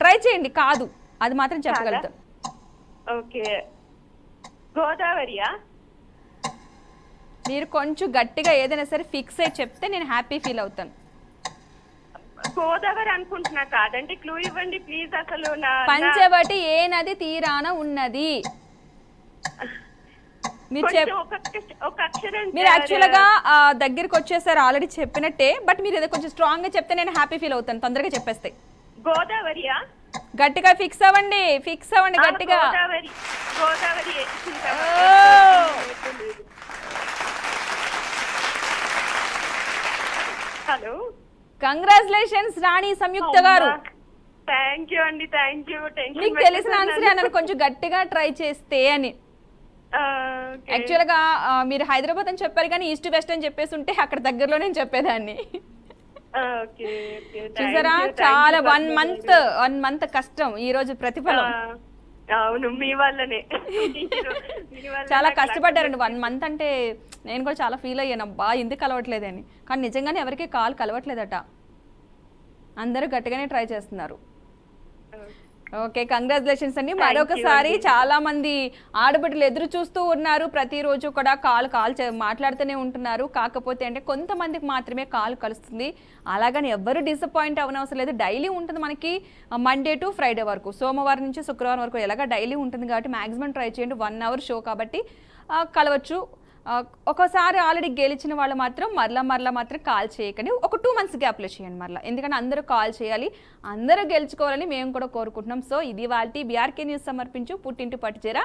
ట్రై చేయండి. కాదు, అది మాత్రం చెప్పగలుగుతాను. ఓకే, గోదావరియా? మీరు కొంచెం గట్టిగా ఏదైనా సరే ఫిక్స్ అయ్యి చెప్తే నేను హ్యాపీ ఫీల్ అవుతాను. గోదావరి అనుకుంటున్నా, కాదంటే క్లూ ఇవ్వండి ప్లీజ్. అసలు పంచవటి ఏ నది తీరాన ఉన్నది? మీరు యాక్చువల్ గా దగ్గరికి వచ్చేసారు, ఆల్రెడీ చెప్పినట్టే. బట్ మీరు ఏదో కొంచెం స్ట్రాంగ్ గా చెప్తే నేను హ్యాపీ ఫీల్ అవుతాను, తొందరగా చెప్పేస్తే. గోదావరియా? గట్టిగా ఫిక్స్ అవ్వండి, ఫిక్స్ అవ్వండి గట్టిగా. గోదావరి. హలో, కంగ్రాచులేషన్స్ రాణి సంయుక్త గారు. థ్యాంక్ యూ అండి, థ్యాంక్ యూ. మీకు తెలిసిన ఆన్సర్ అన్నాను, కొంచెం గట్టిగా ట్రై చేస్తే అని. యాక్చువల్ గా మీరు హైదరాబాద్ అని చెప్పారు, కానీ ఈస్ట్ వెస్ట్ అని చెప్పేసి ఉంటే అక్కడ దగ్గరలోనే చెప్పేదాన్ని. చూసారా, చాలా 1 మంత్ కష్టం, ఈ రోజు ప్రతిఫలం. అవును, మీ వల్లనే. చాలా కష్టపడ్డారండి. 1 మంత్ అంటే నేను కూడా చాలా ఫీల్ అయ్యాను, అబ్బా ఎందుకు కలవట్లేదని. కానీ నిజంగానే ఎవరికి కాల్ కలవట్లేదట, అందరూ గట్టిగానే ట్రై చేస్తున్నారు. ఓకే, కంగ్రాచులేషన్స్ అండి మరొకసారి. చాలా మంది ఆడబిడ్డలు ఎదురు చూస్తూ ఉన్నారు, ప్రతిరోజు కూడా కాల్ మాట్లాడుతూనే ఉంటున్నారు. కాకపోతే అంటే కొంతమందికి మాత్రమే కాల్ కలుస్తుంది. అలాగని ఎవ్వరు డిసప్పాయింట్ అవ్వనవసరం లేదు. డైలీ ఉంటుంది మనకి, మండే టు ఫ్రైడే వరకు, సోమవారం నుంచి శుక్రవారం వరకు ఎలాగా డైలీ ఉంటుంది కాబట్టి మ్యాక్సిమం ట్రై చేయండి. 1 అవర్ షో కాబట్టి కలవచ్చు. ఒకసారి ఆల్రెడీ గెలిచిన వాళ్ళు మాత్రం మరలా మాత్రం కాల్ చేయకండి. ఒక 2 months గ్యాప్లో చేయండి మరలా, ఎందుకంటే అందరూ కాల్ చేయాలి, అందరూ గెలుచుకోవాలని మేము కూడా కోరుకుంటున్నాం. సో ఇది వాళ్ళ బీఆర్కే న్యూస్ సమర్పించు పుట్టింటి పట్టుచీర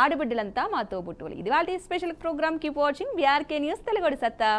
ఆడబిడ్డలంతా మా తోబుట్టువులు. ఇది వాళ్ళ స్పెషల్ ప్రోగ్రామ్. కీప్ వాచింగ్ బీఆర్కే న్యూస్ తెలుగుడి సత్తా.